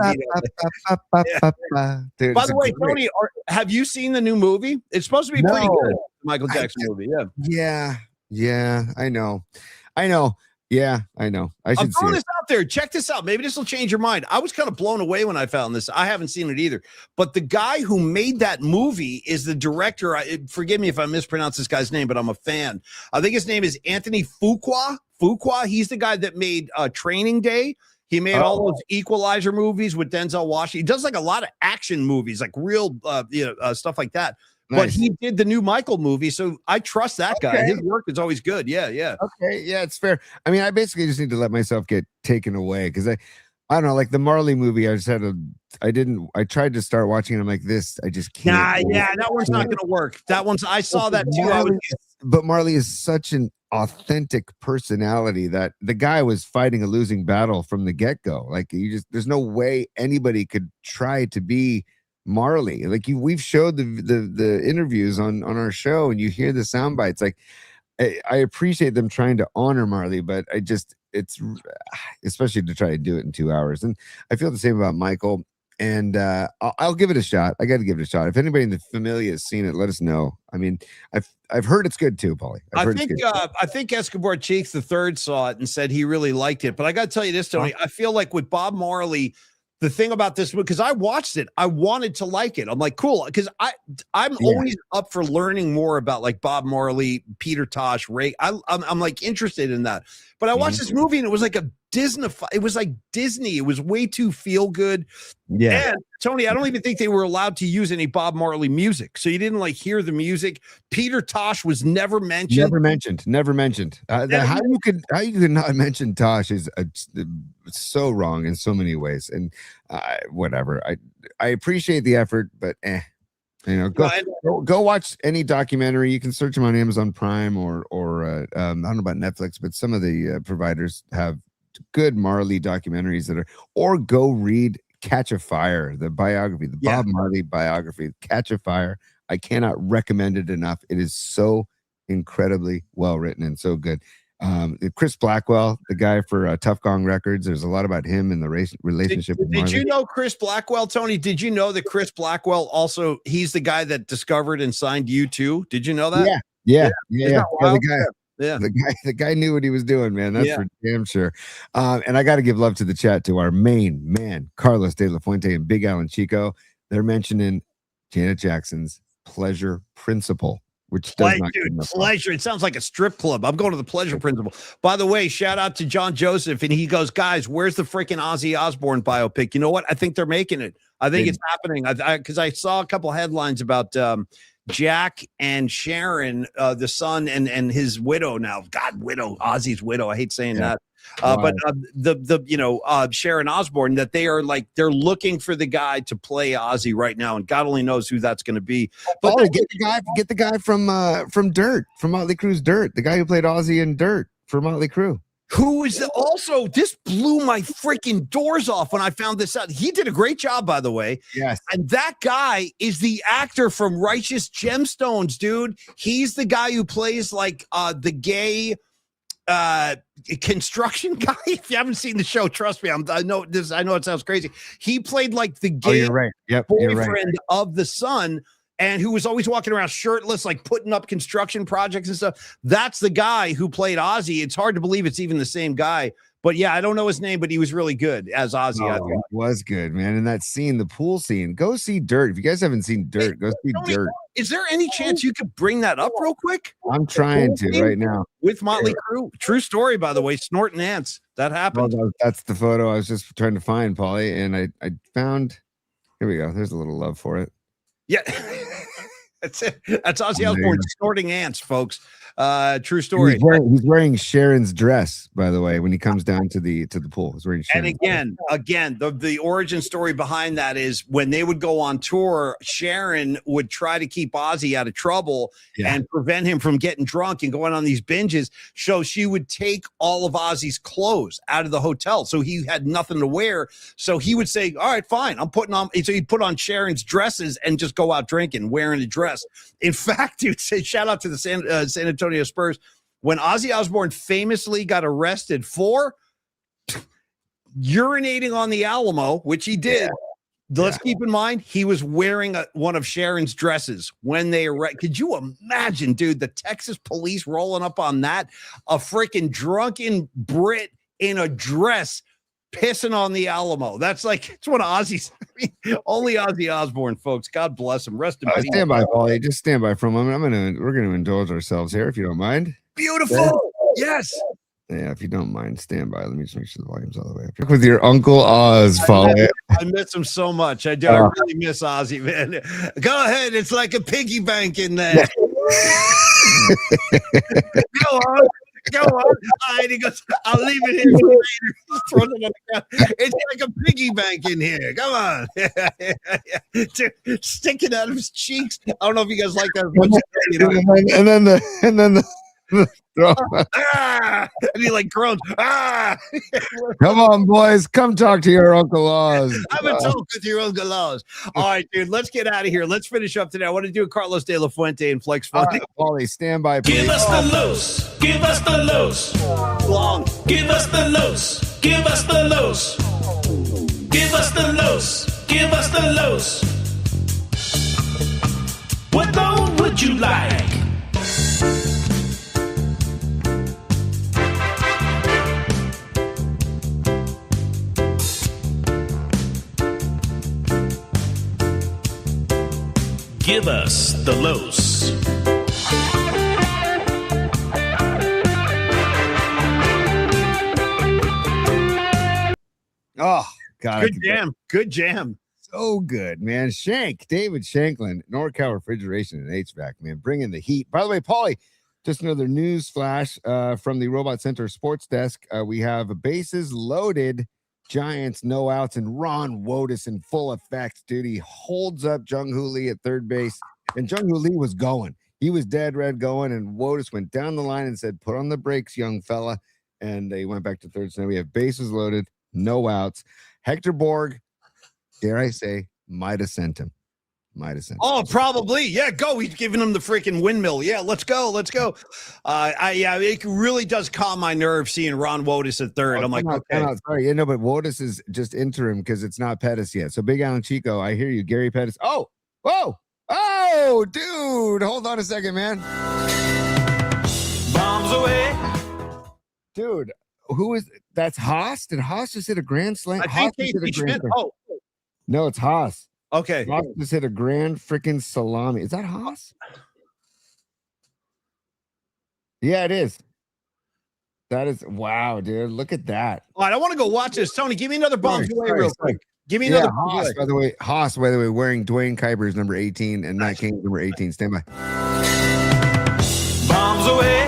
Dude, by the way, Tony, have you seen the new movie? It's supposed to be pretty good. Michael Jackson movie. Yeah, I know. Yeah, I know. I'm throwing this out there. Check this out. Maybe this will change your mind. I was kind of blown away when I found this. I haven't seen it either. But the guy who made that movie is the director. Forgive me if I mispronounce this guy's name, but I'm a fan. I think his name is Anthony Fuqua. He's the guy that made Training Day. He made all those Equalizer movies with Denzel Washington. He does like a lot of action movies, like real stuff like that. Nice. But he did the new Michael movie, so I trust that guy. His work is always good. Yeah. Okay, yeah, it's fair. I mean, I basically just need to let myself get taken away because I don't know, like the Marley movie. I tried to start watching it. I'm like, I just can't. That one's not going to work. I saw that too. But Marley is such an authentic personality that the guy was fighting a losing battle from the get-go. Like there's no way anybody could try to be Marley. Like we've showed the interviews on our show, and you hear the sound bites. Like I appreciate them trying to honor Marley, but it's especially to try to do it in 2 hours. And I feel the same about Michael. And I'll give it a shot. I got to give it a shot. If anybody in the familia has seen it, let us know. I mean, I've heard it's good too, Paulie. I think Escobar Cheeks III saw it and said he really liked it. But I got to tell you this, Tony. I feel like with Bob Marley, the thing about this, because I watched it, I wanted to like it. I'm like, cool, because I'm always up for learning more about like Bob Marley, Peter Tosh, Ray. I'm like interested in that. But I watched this movie and it was like a Disney. It was like Disney. It was way too feel good. Yeah. And Tony, I don't even think they were allowed to use any Bob Marley music. So you didn't like hear the music. Peter Tosh was never mentioned. Never mentioned. How you could not mention Tosh is so wrong in so many ways. And whatever. I appreciate the effort, but go watch any documentary. You can search them on Amazon Prime or I don't know about Netflix, but some of the providers have good Marley documentaries or go read Catch a Fire, the biography, the Bob Marley biography, Catch a Fire. I cannot recommend it enough. It is so incredibly well written and so good. Chris Blackwell, the guy for Tough Gong Records, there's a lot about him and the relationship with Marley. Did you know Chris Blackwell, Tony? Did you know that Chris Blackwell also, he's the guy that discovered and signed U2? Did you know that? Yeah. The The guy knew what he was doing, man. That's for damn sure. And I got to give love to the chat to our main man, Carlos De La Fuente and Big Alan Chico. They're mentioning Janet Jackson's Pleasure Principle, which does not Pleasure. It sounds like a strip club. I'm going to the Pleasure Principle. By the way, shout out to John Joseph, and he goes, guys, where's the freaking Ozzy Osbourne biopic? You know what? I think they're making it. I think it's happening. Because I saw a couple headlines about Jack and Sharon, the son and his widow now. God, widow, Ozzy's widow. I hate saying that. But Sharon Osbourne, that they're looking for the guy to play Ozzy right now, and God only knows who that's going to be. But get the guy from Dirt, from Motley Crue's Dirt, the guy who played Ozzy in Dirt for Motley Crue. Who is also, this blew my freaking doors off when I found this out. He did a great job, by the way. Yes. And that guy is the actor from Righteous Gemstones, dude. He's the guy who plays like the gay construction guy. If you haven't seen the show, trust me, I know it sounds crazy. He played like the gay you're right. Yep, boyfriend of the son, and who was always walking around shirtless, like putting up construction projects and stuff. That's the guy who played Ozzy. It's hard to believe it's even the same guy. But yeah, I don't know his name, but he was really good as Ozzy. He was good, man. And that scene, the pool scene, go see Dirt. If you guys haven't seen Dirt, go see Dirt. Is there any chance you could bring that up real quick? I'm trying to right now. With Motley Crue. True story, by the way, snorting ants. That happened. Well, that's the photo I was just trying to find, Paulie. And I found, here we go. There's a little love for it. Yeah. That's it. That's Ozzy Osbourne snorting ants, folks. True story. He's wearing Sharon's dress, by the way, when he comes down to the pool. He's wearing Sharon's again, the origin story behind that is when they would go on tour, Sharon would try to keep Ozzy out of trouble and prevent him from getting drunk and going on these binges. So she would take all of Ozzy's clothes out of the hotel, so he had nothing to wear. So he would say, "All right, fine, I'm putting on." So he'd put on Sharon's dresses and just go out drinking, wearing a dress. In fact, he would say, shout out to the San Antonio Spurs, when Ozzy Osbourne famously got arrested for urinating on the Alamo, which he did. Let's keep in mind, he was wearing one of Sharon's dresses when they arrested. Could you imagine, dude, the Texas police rolling up on that? A freaking drunken Brit in a dress pissing on the Alamo. That's like, it's one of Ozzy's, only Ozzy Osbourne, folks. God bless him. Rest in peace. Stand by, Paulie. Just stand by for a moment. We're gonna indulge ourselves here, if you don't mind. Beautiful. Yes. Yeah, if you don't mind, stand by. Let me just make sure the volume's all the way up. With your Uncle Oz, Paulie. I miss him so much. I do. I really miss Ozzy, man. Go ahead. It's like a piggy bank in there. Go on. Go on. All right, he goes, I'll leave it here for later. Throws it on the ground. It's like a piggy bank in here. Come on. Sticking out of his cheeks. I don't know if you guys like that. And then the and he like groans. Come on, boys. Come talk to your Uncle Oz. Have a talk with your Uncle Oz. All right, dude. Let's get out of here. Let's finish up today. I want to do a Carlos De La Fuente and Flex Funny. Paulie, stand by, please. Give us the loose. Give us the loose. Long. Give us the loose. Give us the loose. Give us the loose. Give us the loose. What load would you like? Give us the loose. Oh, God. Good jam. Good jam. So good, man. David Shanklin, NorCal Refrigeration and HVAC, man, bringing the heat. By the way, Paulie, just another news flash from the Robot Center sports desk. We have bases loaded, Giants, no outs, and Ron Wotus in full effect, dude. He holds up Jung-Hoo Lee at third base, and Jung-Hoo Lee was going. He was dead red going, and Wotus went down the line and said, put on the brakes, young fella, and they went back to third. So now we have bases loaded, no outs. Hector Borg, dare I say, might have sent him. Oh, probably. Yeah, go. He's giving him the freaking windmill. Yeah, let's go. It really does calm my nerves seeing Ron Wotus at third. I'm like, okay. Sorry. Yeah, no, but Wotus is just interim because it's not Pettis yet. So Big Alan Chico, I hear you. Gary Pettis. Oh, dude. Hold on a second, man. Bombs away. Dude, who is that's Haas? Did Haas just hit a grand slam? I think Casey Schmidt. Oh, no, it's Haas. Okay. Haas just hit a grand freaking salami. Is that Haas? Yeah, it is. That is wow, dude. Look at that. All right, I want to go watch this. Tony, give me another bombs away real quick. Give me another bombs away. Haas, by the way, wearing Dwayne Kuiper's number 18 and Matt King's number 18. Stand by. Bombs away.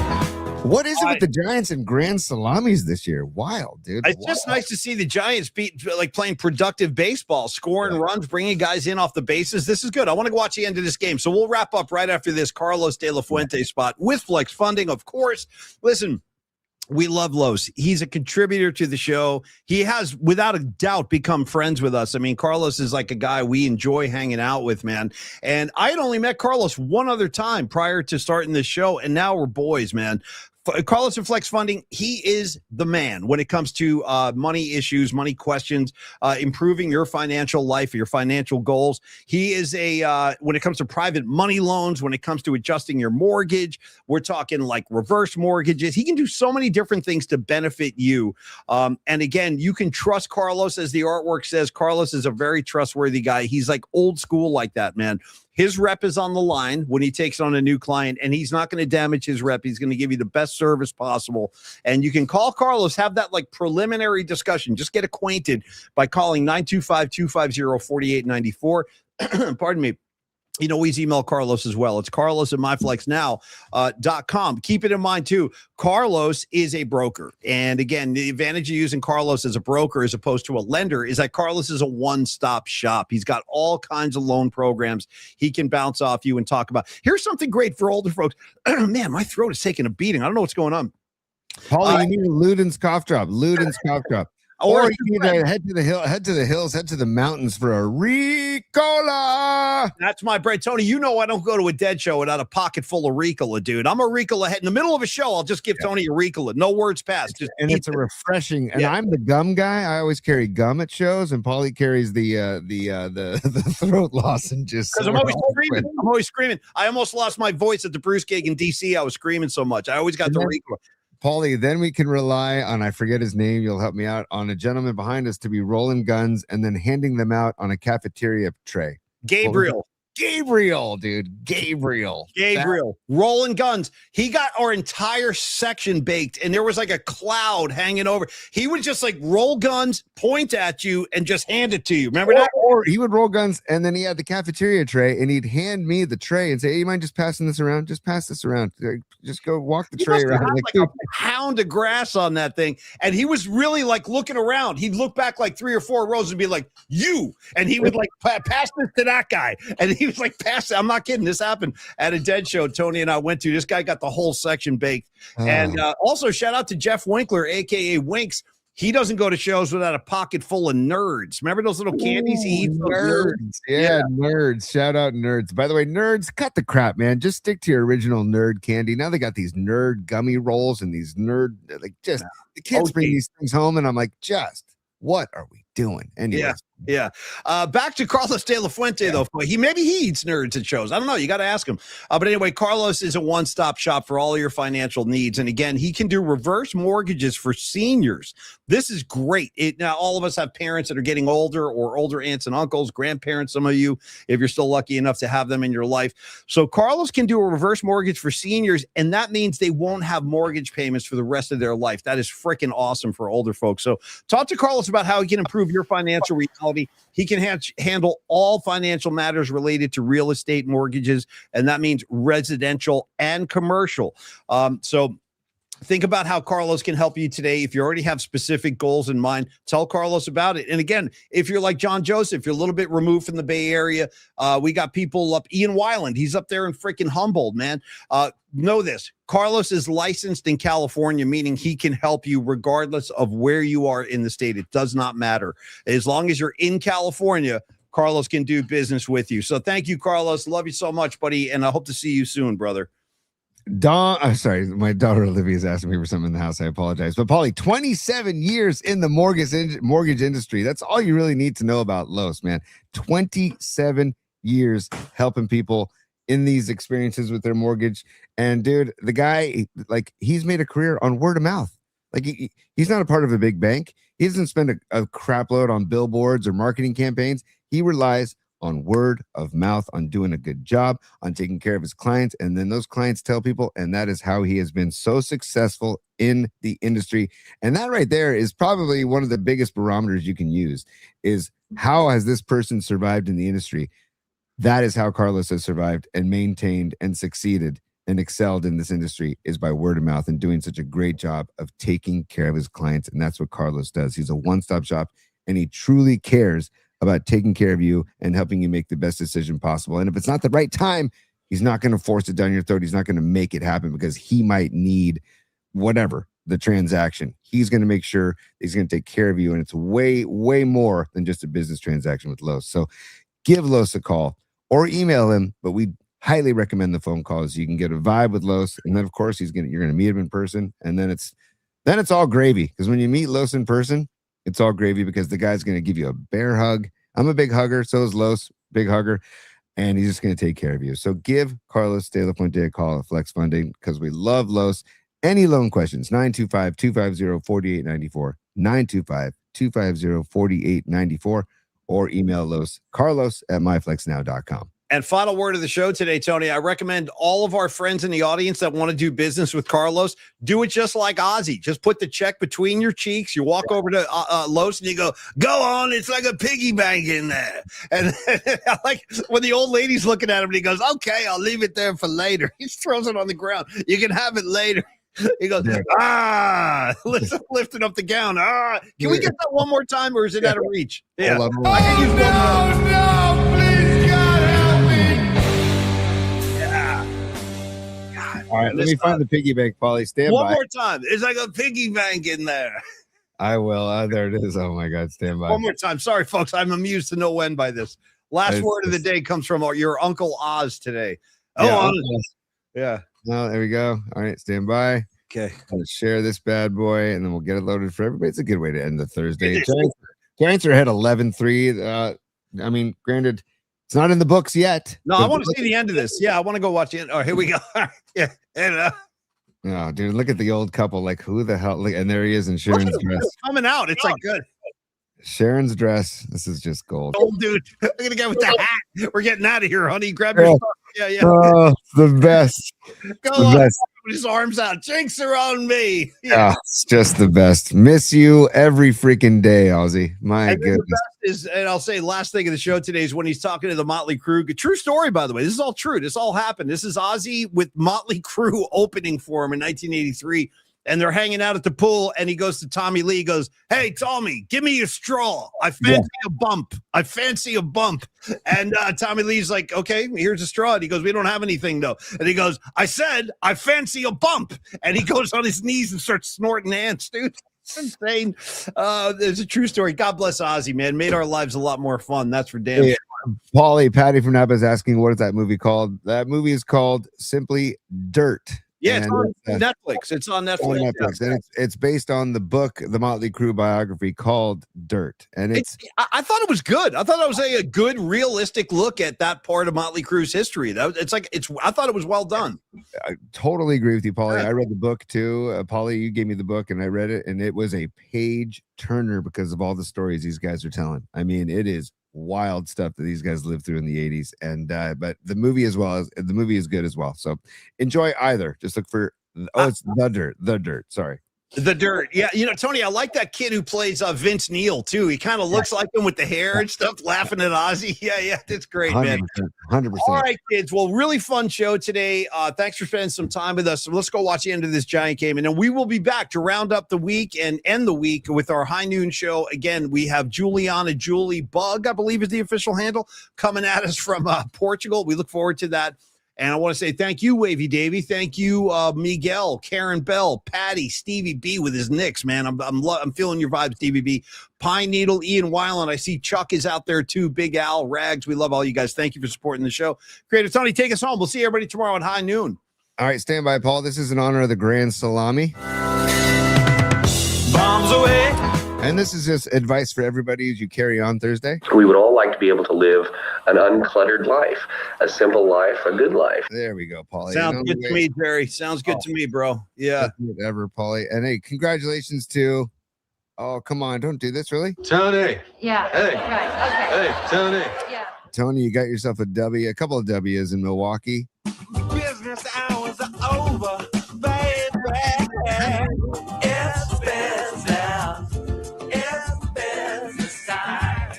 What is it with the Giants and grand salamis this year? Wild, dude. It's just nice to see the Giants playing productive baseball, scoring runs, bringing guys in off the bases. This is good. I want to go watch the end of this game. So we'll wrap up right after this Carlos De La Fuente spot with Flex Funding, of course. Listen, we love Los. He's a contributor to the show. He has, without a doubt, become friends with us. I mean, Carlos is like a guy we enjoy hanging out with, man. And I had only met Carlos one other time prior to starting this show, and now we're boys, man. Carlos and Flex Funding, he is the man when it comes to money issues, money questions, improving your financial life, your financial goals. He is when it comes to private money loans, when it comes to adjusting your mortgage, we're talking like reverse mortgages. He can do so many different things to benefit you. And again, you can trust Carlos, as the artwork says. Carlos is a very trustworthy guy. He's like old school like that, man. His rep is on the line when he takes on a new client, and he's not going to damage his rep. He's going to give you the best service possible. And you can call Carlos, have that like preliminary discussion. Just get acquainted by calling 925-250-4894. Pardon me. You can always email Carlos as well. It's Carlos at myflexnow.com. Keep it in mind, too, Carlos is a broker. And again, the advantage of using Carlos as a broker as opposed to a lender is that Carlos is a one-stop shop. He's got all kinds of loan programs he can bounce off you and talk about. Here's something great for older folks. Man, my throat is taking a beating. I don't know what's going on. Paulie, you need a Luden's cough drop. Or you need to head to the hills, head to the mountains for a Ricola. That's my bread. Tony, you know I don't go to a dead show without a pocket full of Ricola, dude. I'm a Ricola head. In the middle of a show, I'll just give Tony a Ricola. No words passed. And it's a refreshing. And I'm the gum guy. I always carry gum at shows, and Paulie carries the throat lozenges. Because I'm always screaming. I almost lost my voice at the Bruce gig in DC. I was screaming so much. I always got the Ricola. Paulie, then we can rely on, I forget his name, you'll help me out, on a gentleman behind us to be rolling guns and then handing them out on a cafeteria tray. Gabriel, dude. Gabriel. Rolling guns. He got our entire section baked, and there was like a cloud hanging over. He would just like roll guns, point at you, and just hand it to you. Remember that? Or he would roll guns, and then he had the cafeteria tray, and he'd hand me the tray and say, hey, you mind just passing this around? Just pass this around. Just go walk the tray around. Like a pound of grass on that thing. And he was really like looking around. He'd look back like 3 or 4 rows and be like, you. And he would like pass this to that guy. And he was like, pass it. I'm not kidding. This happened at a dead show Tony and I went to. This guy got the whole section baked. And also shout out to Jeff Winkler, a.k.a. Winks. He doesn't go to shows without a pocket full of nerds. Remember those little candies he eats? Nerds. Yeah, nerds. Shout out nerds. By the way, nerds, cut the crap, man. Just stick to your original nerd candy. Now they got these nerd gummy rolls and these nerd, the kids bring these things home, and I'm like, just what are we doing? Anyway. Yeah. Back to Carlos De La Fuente, though. Maybe he eats nerds at shows. I don't know. You got to ask him. But anyway, Carlos is a one-stop shop for all your financial needs. And again, he can do reverse mortgages for seniors. This is great. Now, all of us have parents that are getting older, or older aunts and uncles, grandparents, some of you, if you're still lucky enough to have them in your life. So Carlos can do a reverse mortgage for seniors, and that means they won't have mortgage payments for the rest of their life. That is freaking awesome for older folks. So talk to Carlos about how he can improve your financial reality. He can handle all financial matters related to real estate mortgages, and that means residential and commercial. So think about how Carlos can help you today. If you already have specific goals in mind, tell Carlos about it. And again, if you're like John Joseph, you're a little bit removed from the Bay Area. We got people up, Ian Weiland, he's up there in freaking Humboldt, man. Know this, Carlos is licensed in California, meaning he can help you regardless of where you are in the state. It does not matter. As long as you're in California, Carlos can do business with you. So thank you, Carlos. Love you so much, buddy. And I hope to see you soon, brother. Sorry, my daughter Olivia is asking me for something in the house. I apologize. But Paulie, 27 years in the mortgage industry. That's all you really need to know about Los, man. 27 years helping people in these experiences with their mortgage. And dude, the guy, like, he's made a career on word of mouth. Like, he's not a part of a big bank. He doesn't spend a crap load on billboards or marketing campaigns. He relies on word of mouth, on doing a good job, on taking care of his clients. And then those clients tell people, and that is how he has been so successful in the industry. And that right there is probably one of the biggest barometers you can use, is how has this person survived in the industry? That is how Carlos has survived and maintained and succeeded and excelled in this industry, is by word of mouth and doing such a great job of taking care of his clients. And that's what Carlos does. He's a one-stop shop, and he truly cares about taking care of you and helping you make the best decision possible. And if it's not the right time, he's not going to force it down your throat. He's not going to make it happen because he might need whatever the transaction. He's going to make sure he's going to take care of you. And it's way, way more than just a business transaction with Los. So give Los a call or email him, but we highly recommend the phone calls. You can get a vibe with Los, and then of course you're going to meet him in person, and then it's all gravy, because when you meet Los in person, it's all gravy, because the guy's going to give you a bear hug. I'm a big hugger, so is Los, big hugger, and he's just going to take care of you. So give Carlos De La Fuente a call at Flex Funding, because we love Los. Any loan questions, 925-250-4894, 925-250-4894, or email Los, carlos@myflexnow.com. And final word of the show today, Tony, I recommend all of our friends in the audience that want to do business with Carlos, do it just like Ozzy. Just put the check between your cheeks. You walk over to Los and you go on. It's like a piggy bank in there. And I like when the old lady's looking at him and he goes, okay, I'll leave it there for later. He throws it on the ground. You can have it later. He goes, lifting up the gown. Can we get that one more time, or is it out of reach? Yeah. No, please, God, help me. All right, let me find the piggy bank, Paulie. Stand one by. more time. It's like a piggy bank in there. I will. There it is. Oh, my God. Stand by. One more time. Sorry, folks. I'm amused to no end by this. Last word of the day comes from your Uncle Oz today. Yeah. No, there we go. All right, stand by. Okay. I'll share this bad boy, and then we'll get it loaded for everybody. It's a good way to end the Thursday. Giants are ahead 11-3. I mean, granted, it's not in the books yet. No, I want to see the end of this. Yeah, I want to go watch it. Oh, here we go. Yeah. And, oh, dude, look at the old couple. Like, who the hell? Look, and there he is in Sharon's dress. Coming out. It's like good. Sharon's dress. This is just gold. Oh, dude. Look at the guy with the hat. We're getting out of here, honey. Grab your stuff. Yeah. Oh, the best. Go on. Best. Put his arms out. Jinx are on me. Yeah, it's just the best. Miss you every freaking day, Ozzy. My goodness. And I'll say last thing of the show today is when he's talking to the Motley Crue. True story, by the way. This is all true. This all happened. This is Ozzy with Motley Crue opening for him in 1983. And they're hanging out at the pool, and he goes to Tommy Lee, goes, hey, Tommy, give me your straw. I fancy a bump. I fancy a bump. And Tommy Lee's like, okay, here's a straw. And he goes, we don't have anything, though. And he goes, I said, I fancy a bump. And he goes on his knees and starts snorting ants, dude. It's insane. There's a true story. God bless Ozzy, man. Made our lives a lot more fun. That's for damn sure. Paulie, Patty from Napa is asking, what is that movie called? That movie is called simply Dirt. Yeah, it's And on Netflix. It's on Netflix. on Netflix, and it's based on the book, the Motley Crue biography called Dirt, and I thought it was good. I thought it was a good, realistic look at that part of Motley Crue's history. I thought it was well done. I totally agree with you, Paulie. Yeah. I read the book too. Paulie, you gave me the book, and I read it, and it was a page turner because of all the stories these guys are telling. I mean, it is wild stuff that these guys lived through in the 80s, and but the movie is good as well. So enjoy either. Just look for it's the dirt. Sorry. The Dirt. Yeah, Tony, I like that kid who plays Vince Neil too. He kind of looks like him with the hair and stuff, laughing at Ozzy. Yeah, that's great, 100%, man. 100%. All right, kids. Well, really fun show today. Thanks for spending some time with us. So let's go watch the end of this Giant game, and then we will be back to round up the week and end the week with our high noon show. Again, we have Julie Bug, I believe is the official handle, coming at us from Portugal. We look forward to that. And I want to say thank you, Wavy Davy. Thank you, Miguel, Karen Bell, Patty, Stevie B with his Knicks, man. I'm feeling your vibes, Stevie B. Pine Needle, Ian Weiland. I see Chuck is out there too. Big Al, Rags. We love all you guys. Thank you for supporting the show. Creator Tony, take us home. We'll see everybody tomorrow at high noon. All right, stand by, Paul. This is in honor of the Grand Salami. Bombs away. And this is just advice for everybody as you carry on Thursday. We would all like to be able to live an uncluttered life, a simple life, a good life. There we go, Paulie. Sounds good to me, Jerry. Sounds good to me, bro. Yeah. Whatever, Paulie. And hey, congratulations to, oh, come on, don't do this, really? Tony. Yeah. Hey. Right. Okay. Hey, Tony. Yeah. Tony, you got yourself a couple of W's in Milwaukee. Business hours are over, baby. It's business. It's business time.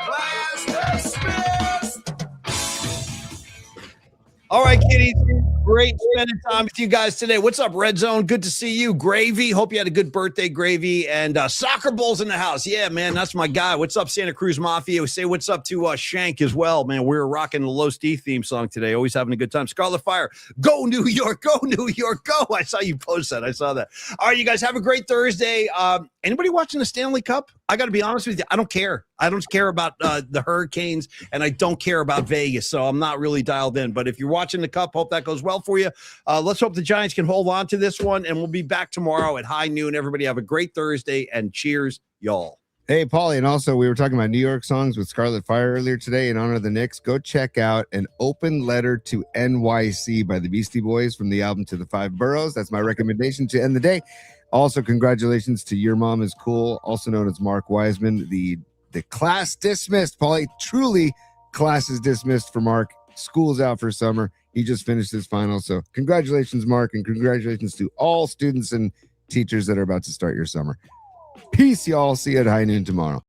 Class dismissed. All right, kiddies. Great spending time with you guys today. What's up, Red Zone? Good to see you. Gravy. Hope you had a good birthday, Gravy. And Soccer Bowl's in the house. Yeah, man, that's my guy. What's up, Santa Cruz Mafia? We say what's up to Shank as well, man. We were rocking the Low Steve theme song today. Always having a good time. Scarlet Fire. Go, New York. Go, New York. Go. I saw you post that. I saw that. All right, you guys have a great Thursday. Anybody watching the Stanley Cup? I got to be honest with you. I don't care. I don't care about the Hurricanes, and I don't care about Vegas, so I'm not really dialed in. But if you're watching the Cup, hope that goes well for you. Let's hope the Giants can hold on to this one, and we'll be back tomorrow at high noon. Everybody have a great Thursday, and cheers, y'all. Hey, Paulie, and also we were talking about New York songs with Scarlet Fire earlier today in honor of the Knicks. Go check out An Open Letter to NYC by the Beastie Boys from the album To the Five Boroughs. That's my recommendation to end the day. Also, congratulations to Your Mom is Cool, also known as Mark Wiseman. The class dismissed, Paulie. Truly, class is dismissed for Mark. School's out for summer. He just finished his final. So congratulations, Mark, and congratulations to all students and teachers that are about to start your summer. Peace, y'all. See you at high noon tomorrow.